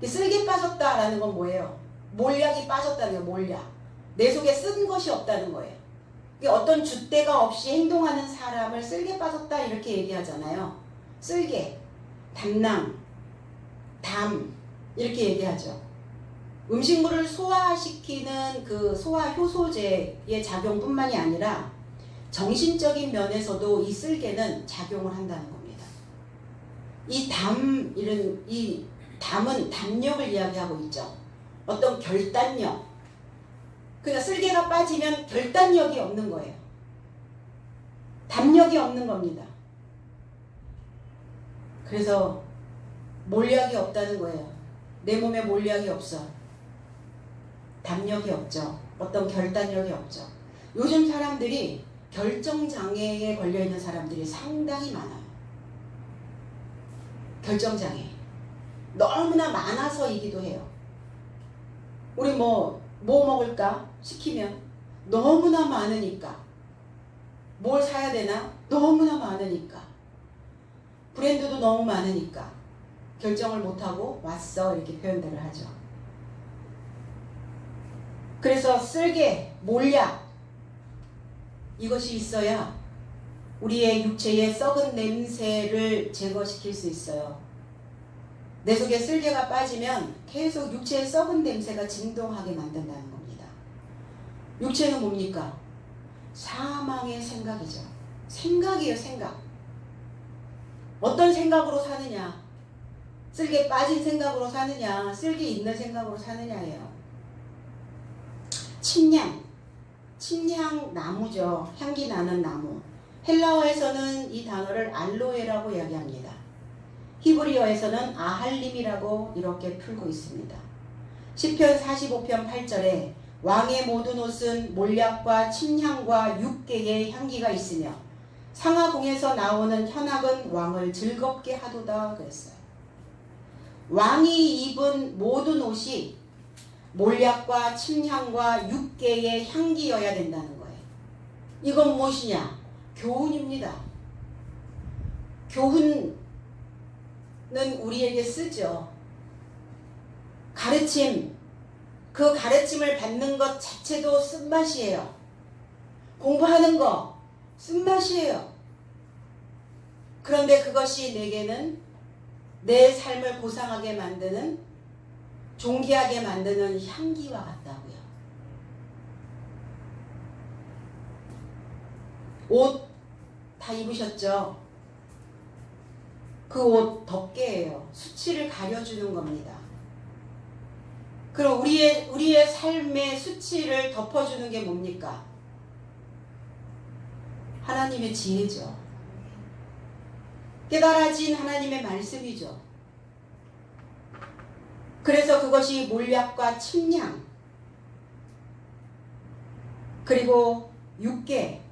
쓸개 빠졌다라는 건 뭐예요? 몰약이 빠졌다는 거예요. 몰약. 내 속에 쓴 것이 없다는 거예요. 어떤 줏대가 없이 행동하는 사람을 쓸개 빠졌다 이렇게 얘기하잖아요. 쓸개, 담낭, 담 이렇게 얘기하죠. 음식물을 소화시키는 그 소화 효소제의 작용뿐만이 아니라 정신적인 면에서도 이 쓸개는 작용을 한다는 겁니다. 이 담은 담력을 이야기하고 있죠. 어떤 결단력. 그러니까 쓸개가 빠지면 결단력이 없는 거예요. 담력이 없는 겁니다. 그래서 몰약이 없다는 거예요. 내 몸에 몰약이 없어. 담력이 없죠. 어떤 결단력이 없죠. 요즘 사람들이 결정장애에 걸려있는 사람들이 상당히 많아요. 결정장애. 너무나 많아서이기도 해요. 우리 뭐 먹을까 시키면 너무나 많으니까. 뭘 사야 되나? 너무나 많으니까. 브랜드도 너무 많으니까 결정을 못하고 왔어 이렇게 표현들을 하죠. 그래서 쓸개, 몰약 이것이 있어야 우리의 육체의 썩은 냄새를 제거시킬 수 있어요. 내 속에 쓸개가 빠지면 계속 육체의 썩은 냄새가 진동하게 만든다는 겁니다. 육체는 뭡니까? 사망의 생각이죠. 생각이에요, 생각. 어떤 생각으로 사느냐? 쓸개 빠진 생각으로 사느냐? 쓸개 있는 생각으로 사느냐예요. 침향 나무죠. 향기 나는 나무. 헬라어에서는 이 단어를 알로에라고 이야기합니다. 히브리어에서는 아할림이라고 이렇게 풀고 있습니다. 시편 45편 8절에 왕의 모든 옷은 몰약과 침향과 육개의 향기가 있으며 상하궁에서 나오는 현악은 왕을 즐겁게 하도다 그랬어요. 왕이 입은 모든 옷이 몰약과 침향과 육개의 향기여야 된다는 거예요. 이건 무엇이냐? 교훈입니다. 교훈은 우리에게 쓰죠. 가르침, 그 가르침을 받는 것 자체도 쓴맛이에요. 공부하는 거 쓴맛이에요. 그런데 그것이 내게는 내 삶을 고상하게 만드는, 존귀하게 만드는 향기와 같다고요. 옷 다 입으셨죠? 그 옷 덮개예요. 수치를 가려주는 겁니다. 그럼 우리의 삶의 수치를 덮어주는 게 뭡니까? 하나님의 지혜죠. 깨달아진 하나님의 말씀이죠. 그래서 그것이 몰약과 침향, 그리고 육개는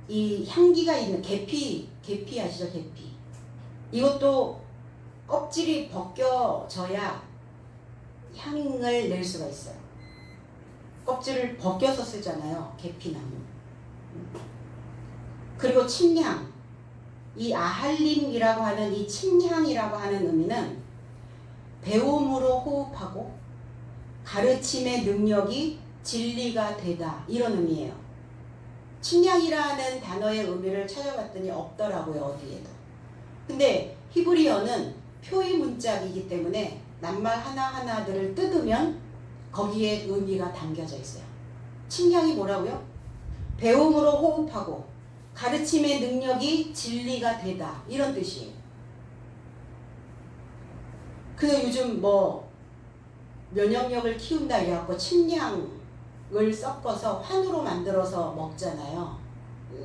이 향기가 있는 계피 아시죠? 계피. 이것도 껍질이 벗겨져야 향을 낼 수가 있어요. 껍질을 벗겨서 쓰잖아요. 계피나무. 그리고 침향. 이 아할림이라고 하는 이 침향이라고 하는 의미는 배움으로 호흡하고 가르침의 능력이 진리가 되다, 이런 의미예요. 침향이라는 단어의 의미를 찾아봤더니 없더라고요, 어디에도. 근데 히브리어는 표의 문짝이기 때문에 낱말 하나하나들을 뜯으면 거기에 의미가 담겨져 있어요. 침향이 뭐라고요? 배움으로 호흡하고 가르침의 능력이 진리가 되다, 이런 뜻이에요. 근데 요즘 면역력을 키운다 이래갖고 침향을 섞어서 환으로 만들어서 먹잖아요.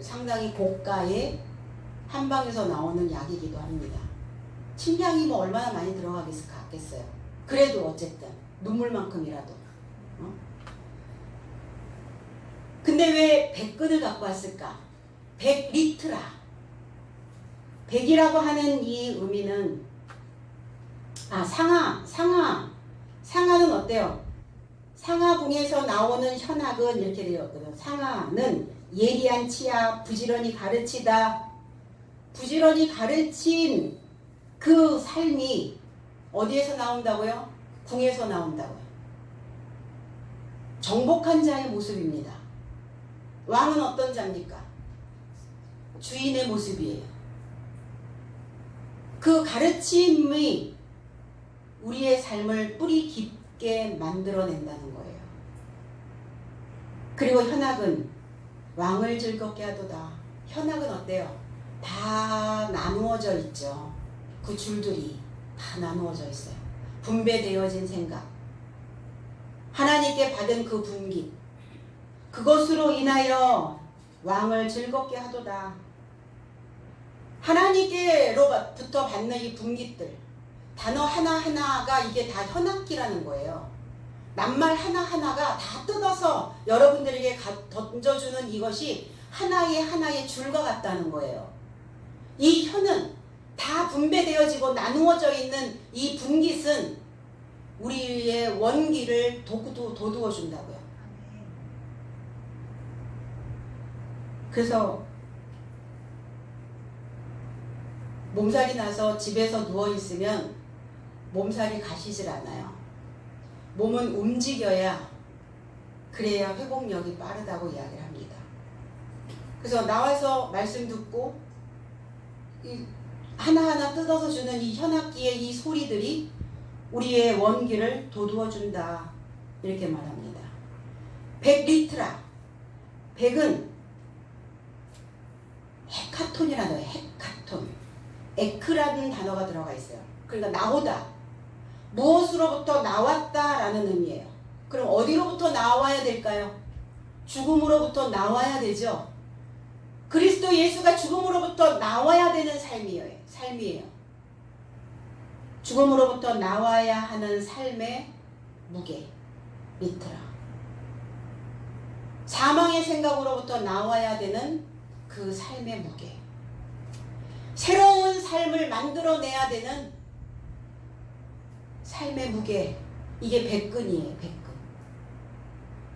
상당히 고가의 한방에서 나오는 약이기도 합니다. 침향이 얼마나 많이 들어가겠어요. 그래도 어쨌든 눈물만큼이라도. 근데 왜 100근을 갖고 왔을까? 100리트라. 100이라고 하는 이 의미는 상하는 어때요? 상하궁에서 나오는 현악은 이렇게 되었거든. 상하는 예리한 치아, 부지런히 가르치다. 부지런히 가르친 그 삶이 어디에서 나온다고요? 궁에서 나온다고요. 정복한 자의 모습입니다. 왕은 어떤 자입니까? 주인의 모습이에요. 그 가르침이 우리의 삶을 뿌리 깊게 만들어낸다는 거예요. 그리고 현악은 왕을 즐겁게 하도다. 현악은 어때요? 다 나누어져 있죠. 그 줄들이 다 나누어져 있어요. 분배되어진 생각, 하나님께 받은 그 분깃, 그것으로 인하여 왕을 즐겁게 하도다. 하나님께로부터 받는 이 분깃들, 단어 하나하나가 이게 다 현악기라는 거예요. 낱말 하나하나가 다 뜯어서 여러분들에게 던져주는 이것이 하나의 하나의 줄과 같다는 거예요. 이 혀는 다 분배되어지고 나누어져 있는 이 분깃은 우리의 원기를 도두어 준다고요. 그래서 몸살이 나서 집에서 누워 있으면 몸살이 가시질 않아요. 몸은 움직여야 그래야 회복력이 빠르다고 이야기를 합니다. 그래서 나와서 말씀 듣고 하나하나 뜯어서 주는 이 현악기의 이 소리들이 우리의 원기를 돋우어 준다 이렇게 말합니다. 100리트라 100은 헤카톤이라는 거예요. 헤카톤 에크라는 단어가 들어가 있어요. 그러니까 나오다 무엇으로부터 나왔다라는 의미예요. 그럼 어디로부터 나와야 될까요? 죽음으로부터 나와야 되죠. 그리스도 예수가 죽음으로부터 나와야 되는 삶이에요. 죽음으로부터 나와야 하는 삶의 무게, 리트라. 사망의 생각으로부터 나와야 되는 그 삶의 무게. 새로운 삶을 만들어내야 되는 삶의 무게. 이게 100근이에요. 100근.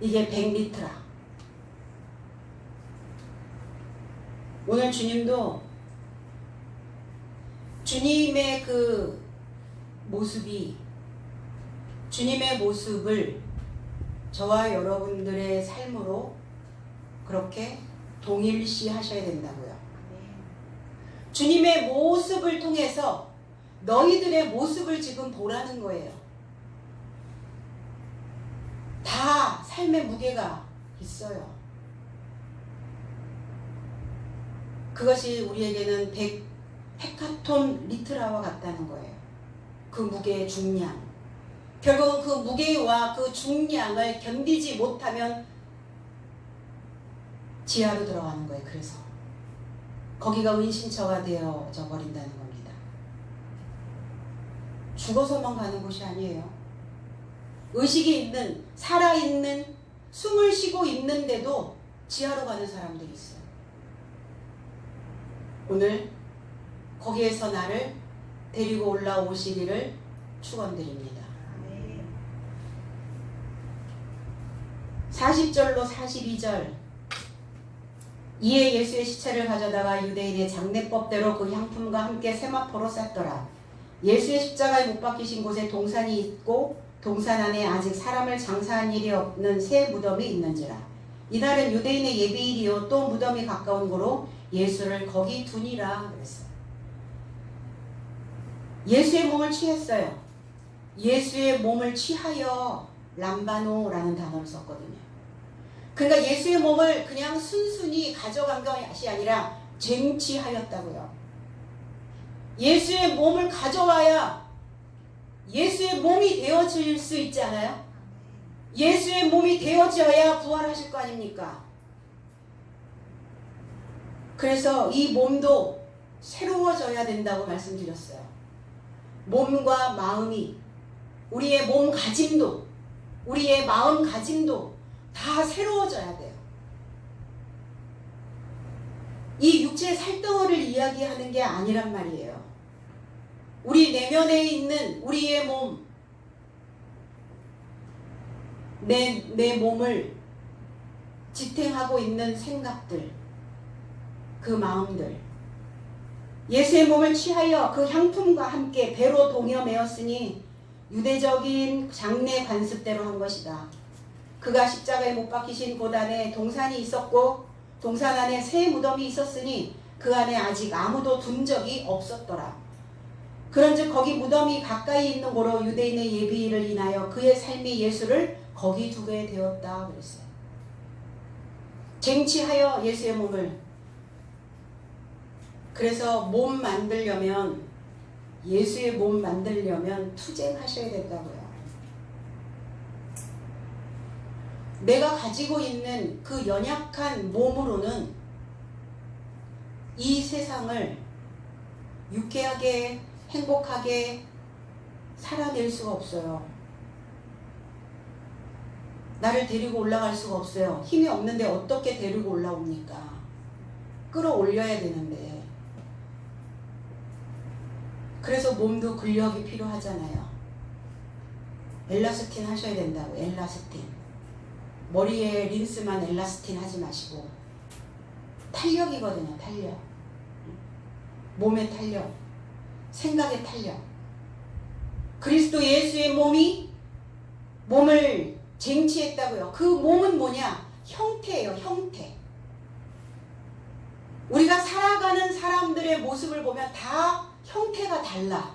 이게 100리트라. 오늘 주님도 주님의 그 모습이 주님의 모습을 저와 여러분들의 삶으로 그렇게 동일시 하셔야 된다고요. 주님의 모습을 통해서 너희들의 모습을 지금 보라는 거예요. 다 삶의 무게가 있어요. 그것이 우리에게는 100 헤카톤 리트라와 같다는 거예요. 그 무게의 중량. 결국은 그 무게와 그 중량을 견디지 못하면 지하로 들어가는 거예요. 그래서 거기가 은신처가 되어져 버린다는 겁니다. 죽어서만 가는 곳이 아니에요. 의식이 있는, 살아있는, 숨을 쉬고 있는데도 지하로 가는 사람들이 있어요. 오늘 거기에서 나를 데리고 올라오시기를 축원드립니다. 40절로 42절. 이에 예수의 시체를 가져다가 유대인의 장례법대로 그 향품과 함께 세마포로 쌌더라. 예수의 십자가에 못 박히신 곳에 동산이 있고 동산 안에 아직 사람을 장사한 일이 없는 새 무덤이 있는지라. 이날은 유대인의 예비일이요 또 무덤이 가까운 고로 예수를 거기 두니라 그랬어요. 예수의 몸을 취했어요. 예수의 몸을 취하여 람바노라는 단어를 썼거든요. 그러니까 예수의 몸을 그냥 순순히 가져간 것이 아니라 쟁취하였다고요. 예수의 몸을 가져와야 예수의 몸이 되어질 수 있지 않아요? 예수의 몸이 되어져야 부활하실 거 아닙니까? 그래서 이 몸도 새로워져야 된다고 말씀드렸어요. 몸과 마음이, 우리의 몸가짐도, 우리의 마음가짐도 다 새로워져야 돼요. 이 육체의 살덩어리를 이야기하는 게 아니란 말이에요. 우리 내면에 있는 우리의 몸, 내 몸을 지탱하고 있는 생각들, 그 마음들, 예수의 몸을 취하여 그 향품과 함께 배로 동여 메었으니 유대적인 장례 관습대로 한 것이다. 그가 십자가에 못 박히신 곳 안에 동산이 있었고 동산 안에 새 무덤이 있었으니 그 안에 아직 아무도 둔 적이 없었더라. 그런즉 거기 무덤이 가까이 있는 고로 유대인의 예비일을 인하여 그의 삶이 예수를 거기 두게 되었다 그랬어요. 쟁취하여 예수의 몸을. 그래서 몸 만들려면, 예수의 몸 만들려면 투쟁하셔야 된다고요. 내가 가지고 있는 그 연약한 몸으로는 이 세상을 유쾌하게 행복하게 살아낼 수가 없어요. 나를 데리고 올라갈 수가 없어요. 힘이 없는데 어떻게 데리고 올라옵니까? 끌어올려야 되는데. 그래서 몸도 근력이 필요하잖아요. 엘라스틴 하셔야 된다고. 엘라스틴. 머리에 린스만 엘라스틴 하지 마시고 탄력이거든요. 탄력. 몸의 탄력, 생각의 탄력. 그리스도 예수의 몸을 쟁취했다고요. 그 몸은 뭐냐? 형태예요. 형태. 우리가 살아가는 사람들의 모습을 보면 다 형태가 달라.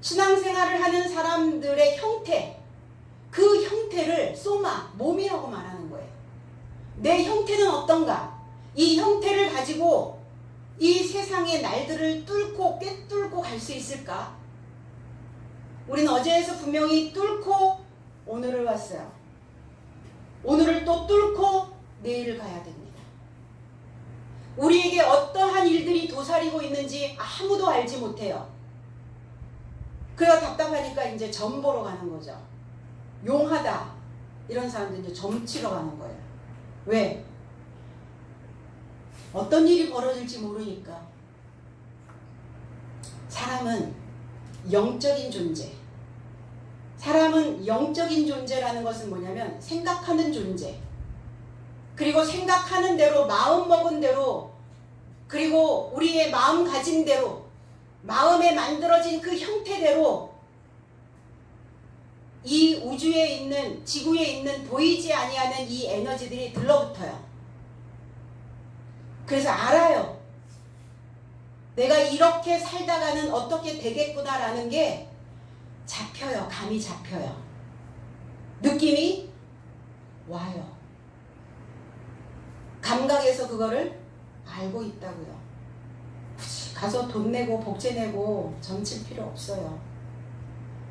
신앙생활을 하는 사람들의 형태, 그 형태를 소마, 몸이라고 말하는 거예요. 내 형태는 어떤가? 이 형태를 가지고 이 세상의 날들을 뚫고 꿰뚫고 갈 수 있을까? 우리는 어제에서 분명히 뚫고 오늘을 왔어요. 오늘을 또 뚫고 내일을 가야 됩니다. 우리에게 어떠한 일들이 도사리고 있는지 아무도 알지 못해요. 그래서 답답하니까 이제 점 보러 가는 거죠. 용하다 이런 사람들 이제 점 치러 가는 거예요. 왜? 어떤 일이 벌어질지 모르니까. 사람은 영적인 존재. 사람은 영적인 존재라는 것은 뭐냐면 생각하는 존재. 그리고 생각하는 대로 마음 먹은 대로 그리고 우리의 마음 가진 대로 마음에 만들어진 그 형태대로 이 우주에 있는 지구에 있는 보이지 아니하는 이 에너지들이 들러붙어요. 그래서 알아요. 내가 이렇게 살다가는 어떻게 되겠구나라는 게 잡혀요. 감이 잡혀요. 느낌이 와요. 감각에서 그거를 알고 있다고요. 가서 돈 내고 복제 내고 점칠 필요 없어요.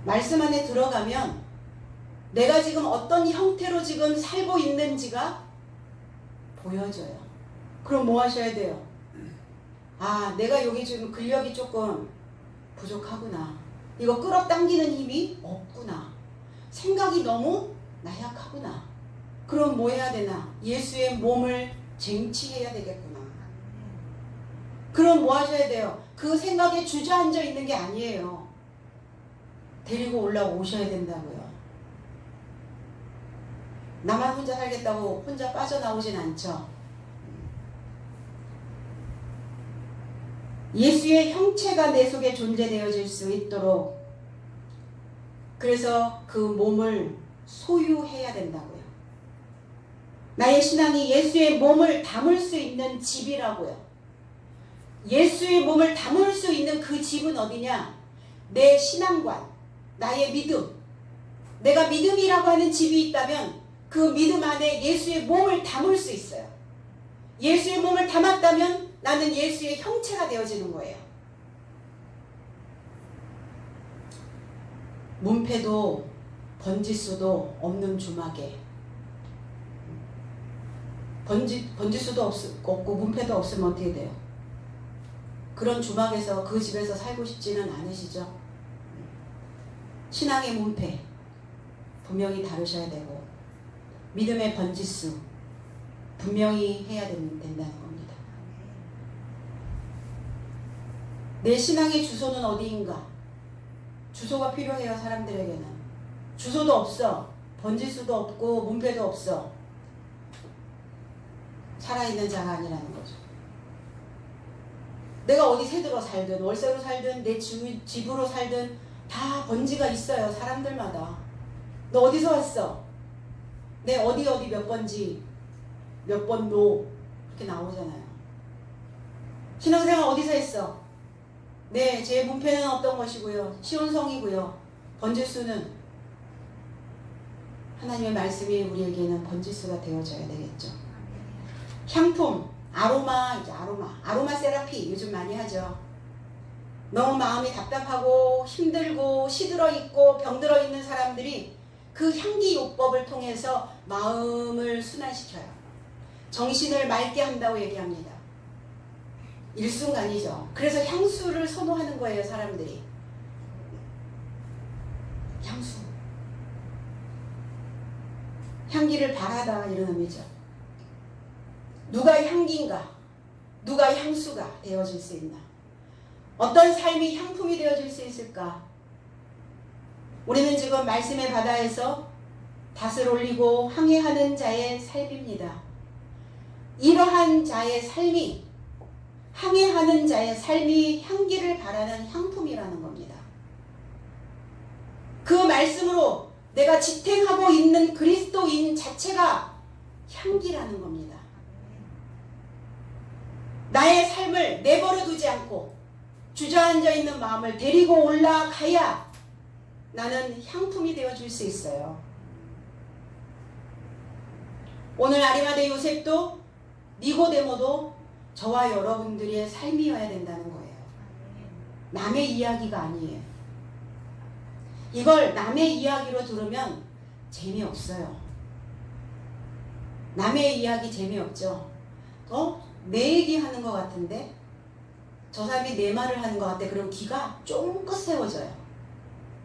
말씀 안에 들어가면 내가 지금 어떤 형태로 지금 살고 있는지가 보여져요. 그럼 뭐 하셔야 돼요? 아, 내가 여기 지금 근력이 조금 부족하구나. 이거 끌어당기는 힘이 없구나. 생각이 너무 나약하구나. 그럼 뭐 해야 되나? 예수의 몸을 쟁취해야 되겠구나. 그럼 뭐 하셔야 돼요? 그 생각에 주저앉아 있는 게 아니에요. 데리고 올라오셔야 된다고요. 나만 혼자 살겠다고 혼자 빠져나오진 않죠. 예수의 형체가 내 속에 존재되어질 수 있도록 그래서 그 몸을 소유해야 된다고요. 나의 신앙이 예수의 몸을 담을 수 있는 집이라고요. 예수의 몸을 담을 수 있는 그 집은 어디냐? 내 신앙관, 나의 믿음. 내가 믿음이라고 하는 집이 있다면 그 믿음 안에 예수의 몸을 담을 수 있어요. 예수의 몸을 담았다면 나는 예수의 형체가 되어지는 거예요. 문패도 번지수도 없는 주막에 번지수도 없고 문패도 없으면 어떻게 돼요? 그런 주막에서 그 집에서 살고 싶지는 않으시죠? 신앙의 문패 분명히 다루셔야 되고 믿음의 번지수 분명히 해야 된다는 겁니다. 내 신앙의 주소는 어디인가? 주소가 필요해요. 사람들에게는. 주소도 없어. 번지수도 없고 문패도 없어. 살아있는 자가 아니라는 거죠. 내가 어디 새들어 살든 월세로 살든 내 집으로 살든 다 번지가 있어요. 사람들마다. 너 어디서 왔어? 내 어디 몇 번지 몇 번노 이렇게 나오잖아요. 신앙생활 어디서 했어? 네, 제 문패는 어떤 것이고요. 시온성이고요. 번지수는 하나님의 말씀이 우리에게는 번지수가 되어져야 되겠죠. 향품, 아로마 세라피 요즘 많이 하죠. 너무 마음이 답답하고 힘들고 시들어 있고 병들어 있는 사람들이 그 향기 요법을 통해서 마음을 순환시켜요. 정신을 맑게 한다고 얘기합니다. 일순간이죠. 그래서 향수를 선호하는 거예요. 사람들이. 향기를 바라다 이런 의미죠. 누가 향기인가? 누가 향수가 되어질 수 있나? 어떤 삶이 향품이 되어질 수 있을까? 우리는 지금 말씀의 바다에서 닷을 올리고 항해하는 자의 삶입니다. 이러한 자의 삶이, 항해하는 자의 삶이 향기를 바라는 향품이라는 겁니다. 그 말씀으로 내가 지탱하고 있는 그리스도인 자체가 향기라는 겁니다. 나의 삶을 내버려 두지 않고 주저앉아 있는 마음을 데리고 올라가야 나는 향품이 되어줄 수 있어요. 오늘 아리마대 요셉도 니고데모도 저와 여러분들의 삶이어야 된다는 거예요. 남의 이야기가 아니에요. 이걸 남의 이야기로 들으면 재미없어요. 남의 이야기 재미없죠. 내 얘기하는 것 같은데 저 사람이 내 말을 하는 것 같아. 그럼 귀가 쫑긋 세워져요.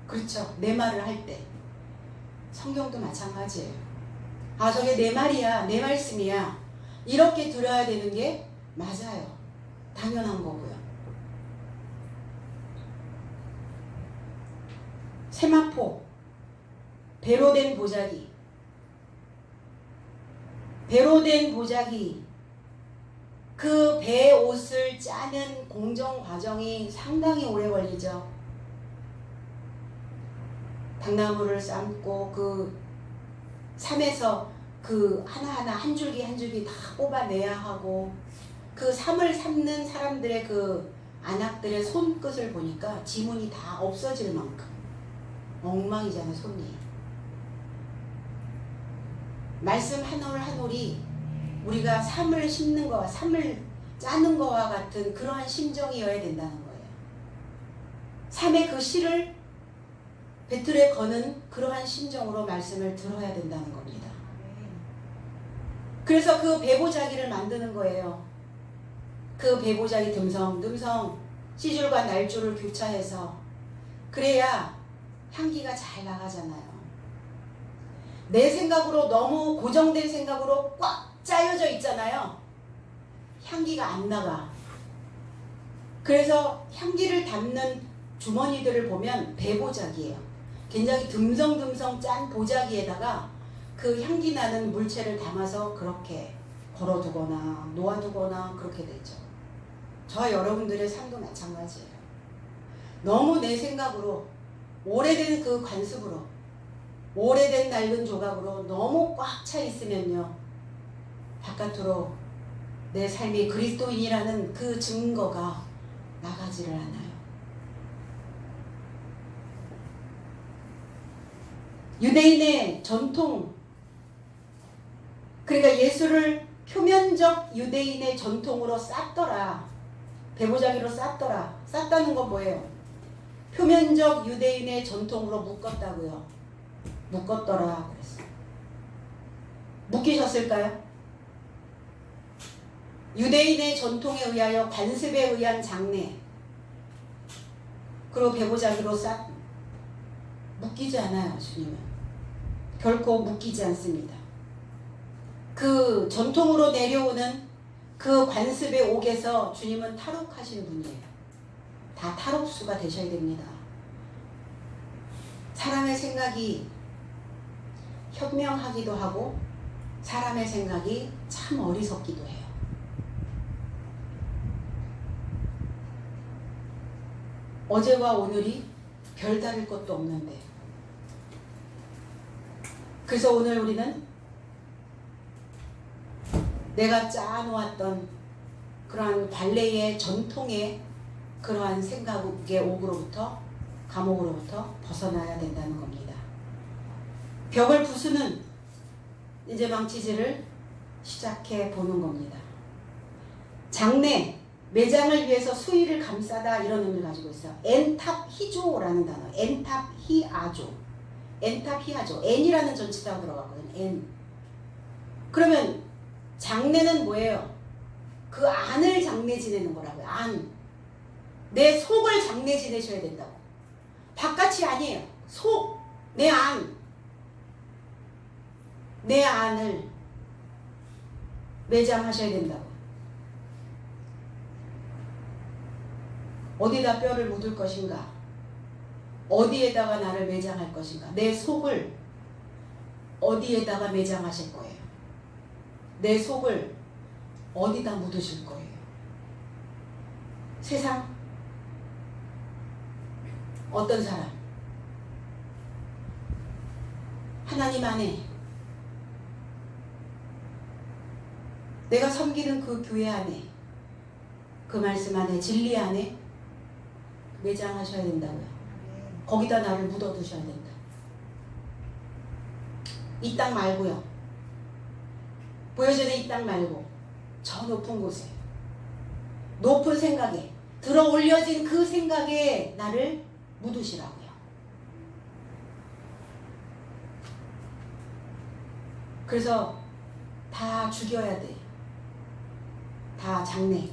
그렇죠. 내 말을 할 때. 성경도 마찬가지예요. 아, 저게 내 말이야, 내 말씀이야, 이렇게 들어야 되는 게 맞아요. 당연한 거고요. 세마포, 배로 된 보자기. 배로 된 보자기. 그 배 옷을 짜는 공정 과정이 상당히 오래 걸리죠. 당나무를 삶고 그 삶에서 그 하나하나 한 줄기 한 줄기 다 뽑아내야 하고, 그 삶을 삶는 사람들의 그 안악들의 손끝을 보니까 지문이 다 없어질 만큼 엉망이잖아요. 손이. 말씀 한 올 한 올이 우리가 삶을 심는 거와 삶을 짜는 거와 같은 그러한 심정이어야 된다는 거예요. 삶의 그 씨를 배틀에 거는 그러한 심정으로 말씀을 들어야 된다는 겁니다. 그래서 그 배보자기를 만드는 거예요. 그 배보자기 듬성듬성 씨줄과 날줄을 교차해서, 그래야 향기가 잘 나가잖아요. 내 생각으로 너무 고정된 생각으로 꽉 짜여져 있잖아요. 향기가 안 나가. 그래서 향기를 담는 주머니들을 보면 배보자기예요. 굉장히 듬성듬성 짠 보자기에다가 그 향기 나는 물체를 담아서 그렇게 걸어두거나 놓아두거나 그렇게 되죠. 저와 여러분들의 삶도 마찬가지예요. 너무 내 생각으로, 오래된 그 관습으로, 오래된 낡은 조각으로 너무 꽉 차 있으면요, 바깥으로 내 삶이 그리스도인이라는 그 증거가 나가지를 않아요. 유대인의 전통, 그러니까 예수를 표면적 유대인의 전통으로 쌌더라. 배보자기로 쌌더라. 쌌다는 건 뭐예요? 표면적 유대인의 전통으로 묶었다고요. 묶었더라 그랬어요. 묶이셨을까요? 유대인의 전통에 의하여 관습에 의한 장례, 그리고 배보자기로 묶이지 않아요. 주님은 결코 묶이지 않습니다. 그 전통으로 내려오는 그 관습의 옥에서 주님은 탈옥하신 분이에요. 다 탈옥수가 되셔야 됩니다. 사람의 생각이 현명하기도 하고 사람의 생각이 참 어리석기도 해요. 어제와 오늘이 별다를 것도 없는데, 그래서 오늘 우리는 내가 짜놓았던 그러한 관례의 전통의 그러한 생각의 옥으로부터, 감옥으로부터 벗어나야 된다는 겁니다. 벽을 부수는 이제 망치질을 시작해 보는 겁니다. 장례, 매장을 위해서 수의를 감싸다, 이런 의미를 가지고 있어요. 엔탑히조라는 단어. 엔탑히아조. 엔탑히아조. N이라는 전치사가 들어가거든요. N. 그러면 장례는 뭐예요? 그 안을 장례 지내는 거라고요. 안. 내 속을 장례 지내셔야 된다고. 바깥이 아니에요. 속. 내 안. 내 안을 매장하셔야 된다고. 어디다 뼈를 묻을 것인가? 어디에다가 나를 매장할 것인가? 내 속을 어디에다가 매장하실 거예요? 내 속을 어디다 묻으실 거예요? 세상? 어떤 사람? 하나님 안에, 내가 섬기는 그 교회 안에, 그 말씀 안에, 진리 안에 매장하셔야 된다고요. 거기다 나를 묻어두셔야 된다. 이 땅 말고요. 보여주는 이 땅 말고 저 높은 곳에, 높은 생각에, 들어 올려진 그 생각에 나를 묻으시라고요. 그래서 다 죽여야 돼. 다 장래.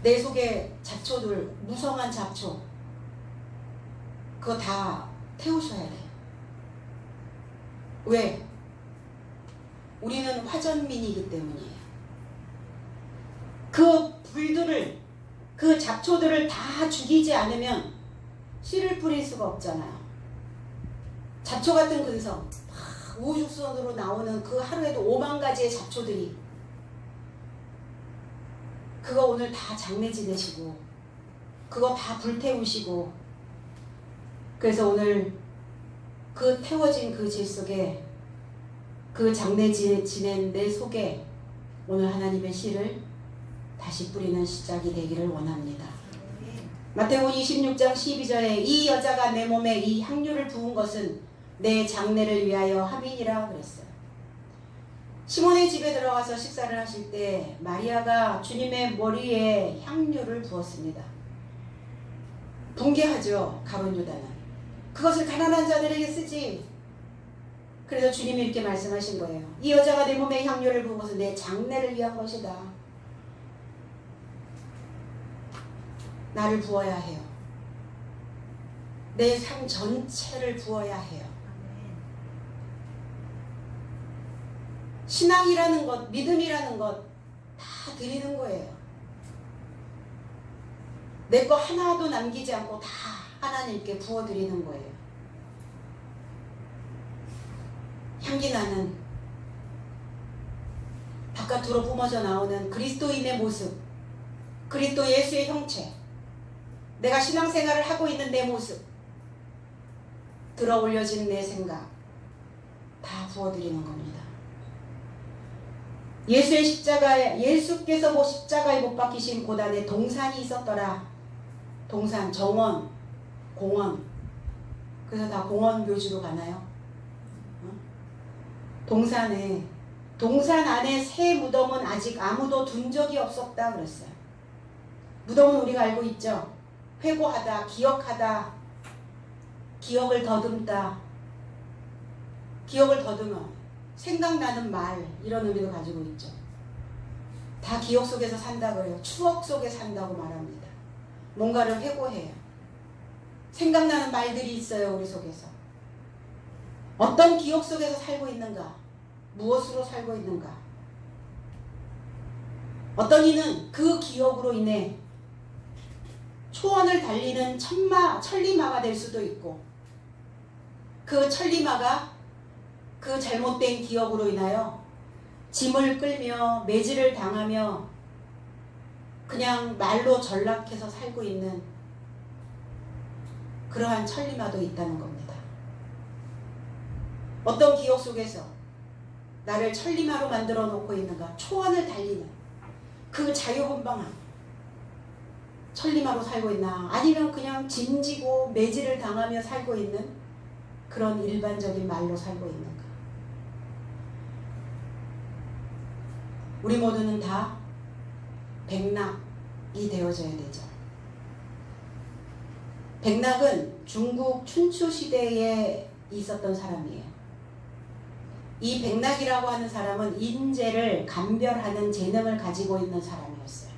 내 속에 잡초들, 무성한 잡초, 그거 다 태우셔야 돼요. 왜? 우리는 화전민이기 때문이에요. 그 불들을, 그 잡초들을 다 죽이지 않으면 씨를 뿌릴 수가 없잖아요. 잡초 같은 근성, 우주선으로 나오는 그 하루에도 5만 가지의 잡초들이, 그거 오늘 다 장례 지내시고, 그거 다 불태우시고, 그래서 오늘 그 태워진 그 질 속에, 그 장례 지낸 내 속에 오늘 하나님의 씨를 다시 뿌리는 시작이 되기를 원합니다. 마태복음 26장 12절에 이 여자가 내 몸에 이 향유를 부은 것은 내 장례를 위하여 함이니라 그랬어요. 시몬의 집에 들어가서 식사를 하실 때 마리아가 주님의 머리에 향유를 부었습니다. 분개하죠. 가룟 유다는. 그것을 가난한 자들에게 쓰지. 그래서 주님이 이렇게 말씀하신 거예요. 이 여자가 내 몸에 향유를 부은 것은 내 장례를 위한 것이다. 나를 부어야 해요. 내 삶 전체를 부어야 해요. 신앙이라는 것, 믿음이라는 것 다 드리는 거예요. 내 거 하나도 남기지 않고 다 하나님께 부어드리는 거예요. 향기나는, 바깥으로 뿜어져 나오는 그리스도인의 모습, 그리스도 예수의 형체, 내가 신앙생활을 하고 있는 내 모습, 들어 올려진 내 생각 다 부어드리는 겁니다. 예수의 십자가에, 예수께서 뭐 십자가에 못 박히신 고단에 동산이 있었더라. 동산, 정원, 공원. 그래서 다 공원 교주로 가나요? 동산에, 동산 안에 새 무덤은 아직 아무도 둔 적이 없었다 그랬어요. 무덤은 우리가 알고 있죠. 회고하다, 기억하다, 기억을 더듬다, 기억을 더듬어, 생각나는 말, 이런 의미도 가지고 있죠. 다 기억 속에서 산다 그래요. 추억 속에 산다고 말합니다. 뭔가를 회고해요. 생각나는 말들이 있어요. 우리 속에서. 어떤 기억 속에서 살고 있는가? 무엇으로 살고 있는가? 어떤 이는 그 기억으로 인해 초원을 달리는 천리마가 될 수도 있고, 그 천리마가 그 잘못된 기억으로 인하여 짐을 끌며 매질을 당하며 그냥 말로 전락해서 살고 있는 그러한 천리마도 있다는 겁니다. 어떤 기억 속에서 나를 천리마로 만들어 놓고 있는가? 초원을 달리는 그 자유분방함, 천리마로 살고 있나? 아니면 그냥 짐지고 매질을 당하며 살고 있는 그런 일반적인 말로 살고 있는가? 우리 모두는 다 백낙이 되어져야 되죠. 백낙은 중국 춘추 시대에 있었던 사람이에요. 이 백낙이라고 하는 사람은 인재를 감별하는 재능을 가지고 있는 사람이었어요.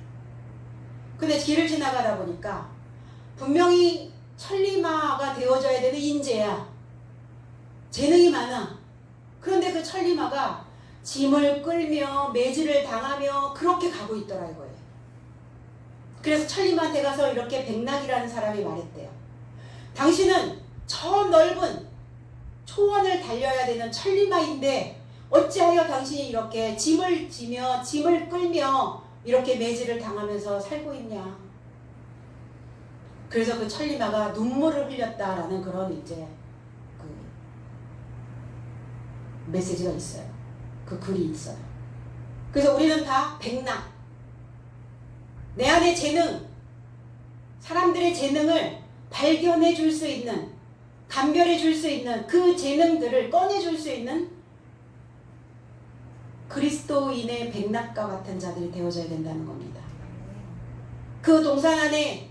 근데 길을 지나가다 보니까 분명히 천리마가 되어져야 되는 인재야. 재능이 많아. 그런데 그 천리마가 짐을 끌며 매질을 당하며 그렇게 가고 있더라 이거예요. 그래서 천리마한테 가서 이렇게 백낙이라는 사람이 말했대요. 당신은 저 넓은 초원을 달려야 되는 천리마인데 어찌하여 당신이 이렇게 짐을 지며 짐을 끌며 이렇게 매질을 당하면서 살고 있냐. 그래서 그 천리마가 눈물을 흘렸다라는 그런 이제 그 메시지가 있어요. 그 글이 있어요. 그래서 우리는 다 백낙, 내 안의 재능, 사람들의 재능을 발견해 줄 수 있는, 감별해 줄 수 있는 그 재능들을 꺼내 줄 수 있는 그리스도인의 백낙과 같은 자들이 되어져야 된다는 겁니다. 그 동산 안에,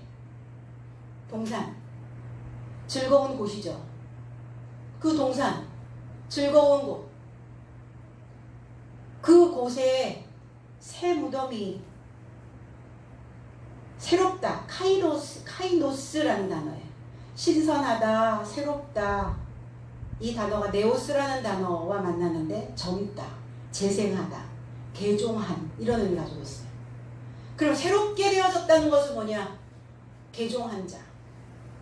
동산, 즐거운 곳이죠. 그 동산, 즐거운 곳, 그 곳에 새 무덤이, 새롭다, 카이노스라는 단어예요. 신선하다, 새롭다, 이 단어가 네오스라는 단어와 만나는데 젊다, 재생하다, 개종한 이런 의미를 가지고 있어요. 그럼 새롭게 되어졌다는 것은 뭐냐? 개종한 자,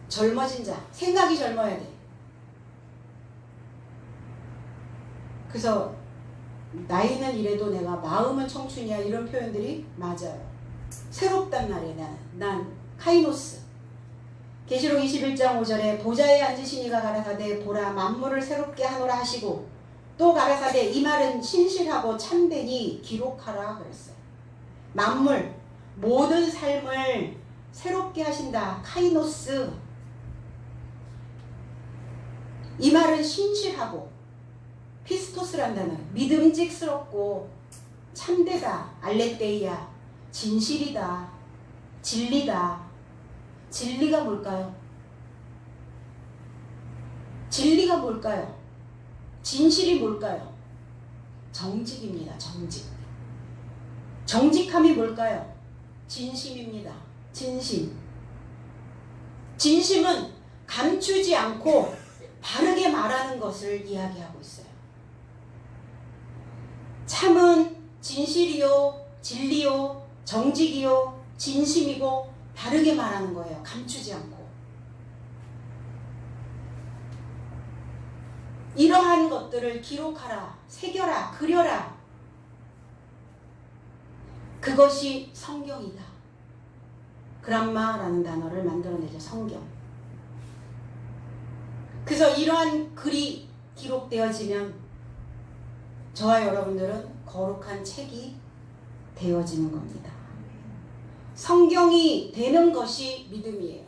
젊어진 자, 생각이 젊어야 돼. 그래서 나이는 이래도 내가 마음은 청춘이야 이런 표현들이 맞아요. 새롭단 말이에요. 난 카이노스. 계시록 21장 5절에 보좌에 앉으신 이가 가라사대 보라 만물을 새롭게 하노라 하시고 또 가라사대 이 말은 신실하고 참되니 기록하라 그랬어요. 만물 모든 삶을 새롭게 하신다. 카이노스. 이 말은 신실하고 피스토스란 단어, 믿음직스럽고 참되다. 알레테이아, 진실이다. 진리다. 진리가 뭘까요? 진리가 뭘까요? 진실이 뭘까요? 정직입니다. 정직. 정직함이 뭘까요? 진심입니다. 진심. 진심은 감추지 않고 바르게 말하는 것을 이야기하고 있어요. 참은 진실이요, 진리요, 정직이요, 진심이고 바르게 말하는 거예요. 감추지 않고. 이러한 것들을 기록하라, 새겨라, 그려라. 그것이 성경이다. 그람마라는 단어를 만들어내죠. 성경. 그래서 이러한 글이 기록되어지면 저와 여러분들은 거룩한 책이 되어지는 겁니다. 성경이 되는 것이 믿음이에요.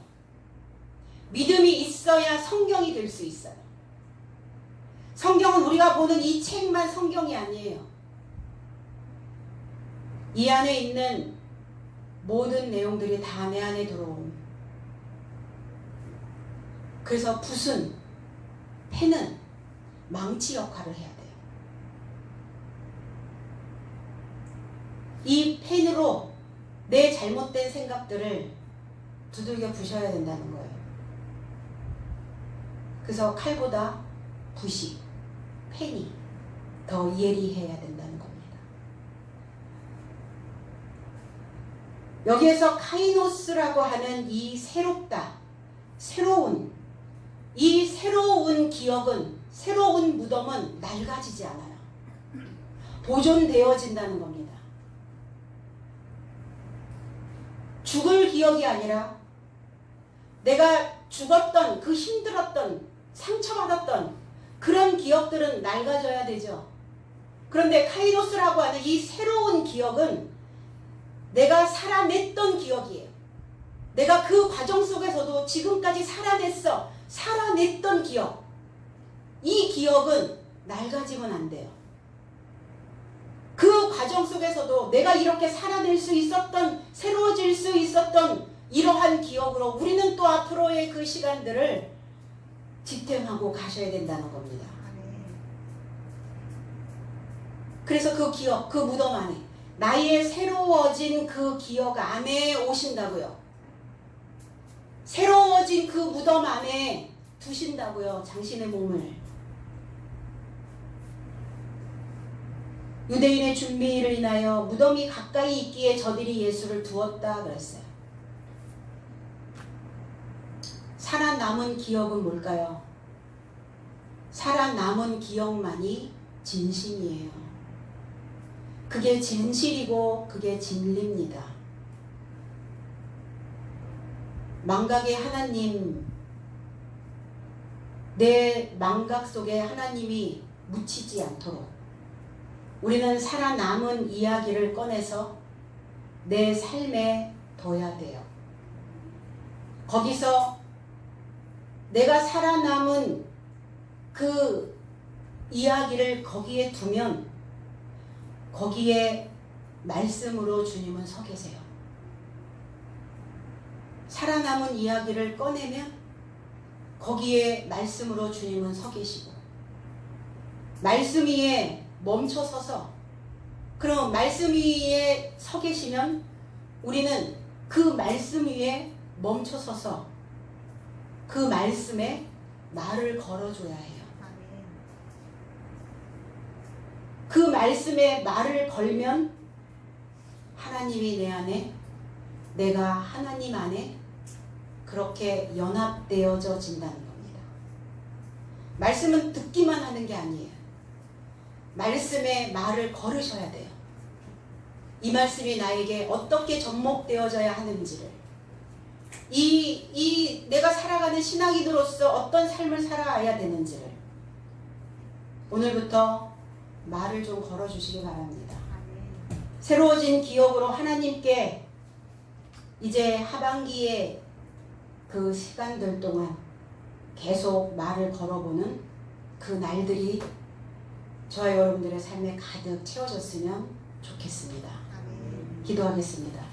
믿음이 있어야 성경이 될 수 있어요. 성경은 우리가 보는 이 책만 성경이 아니에요. 이 안에 있는 모든 내용들이 다 내 안에 들어옴. 그래서 붓은, 펜은 망치 역할을 해야 돼요. 이 펜으로 내 잘못된 생각들을 두들겨 부셔야 된다는 거예요. 그래서 칼보다 붓이, 펜이 더 예리해야 된다는 겁니다. 여기에서 카이노스라고 하는 이 새롭다, 새로운, 이 새로운 기억은, 새로운 무덤은 낡아지지 않아요. 보존되어진다는 겁니다. 죽을 기억이 아니라 내가 죽었던 그 힘들었던 상처받았던 그런 기억들은 낡아져야 되죠. 그런데 카이노스라고 하는 이 새로운 기억은 내가 살아냈던 기억이에요. 내가 그 과정 속에서도 지금까지 살아냈던 기억. 이 기억은 낡아지면 안 돼요. 그 과정 속에서도 내가 이렇게 살아낼 수 있었던, 새로워질 수 있었던 이러한 기억으로 우리는 또 앞으로의 그 시간들을 지탱하고 가셔야 된다는 겁니다. 그래서 그 기억, 그 무덤 안에, 나의 새로워진 그 기억 안에 오신다고요. 새로워진 그 무덤 안에 두신다고요. 당신의 몸을. 유대인의 준비를 인하여 무덤이 가까이 있기에 저들이 예수를 두었다 그랬어요. 살아남은 기억은 뭘까요? 살아남은 기억만이 진심이에요. 그게 진실이고 그게 진리입니다. 망각의 하나님, 내 망각 속에 하나님이 묻히지 않도록 우리는 살아남은 이야기를 꺼내서 내 삶에 둬야 돼요. 거기서 내가 살아남은 그 이야기를 거기에 두면 거기에 말씀으로 주님은 서 계세요. 살아남은 이야기를 꺼내면 거기에 말씀으로 주님은 서 계시고 말씀 위에 멈춰 서서 그럼 말씀 위에 서 계시면 우리는 그 말씀 위에 멈춰 서서 그 말씀에 말을 걸어줘야 해요. 그 말씀에 말을 걸면 하나님이 내 안에 내가 하나님 안에 그렇게 연합되어져 진다는 겁니다. 말씀은 듣기만 하는 게 아니에요. 말씀에 말을 걸으셔야 돼요. 이 말씀이 나에게 어떻게 접목되어져야 하는지를 내가 살아가는 신앙인으로서 어떤 삶을 살아야 되는지를 오늘부터 말을 좀 걸어주시기 바랍니다. 새로워진 기억으로 하나님께 이제 하반기에 그 시간들 동안 계속 말을 걸어보는 그 날들이 저와 여러분들의 삶에 가득 채워졌으면 좋겠습니다. 기도하겠습니다.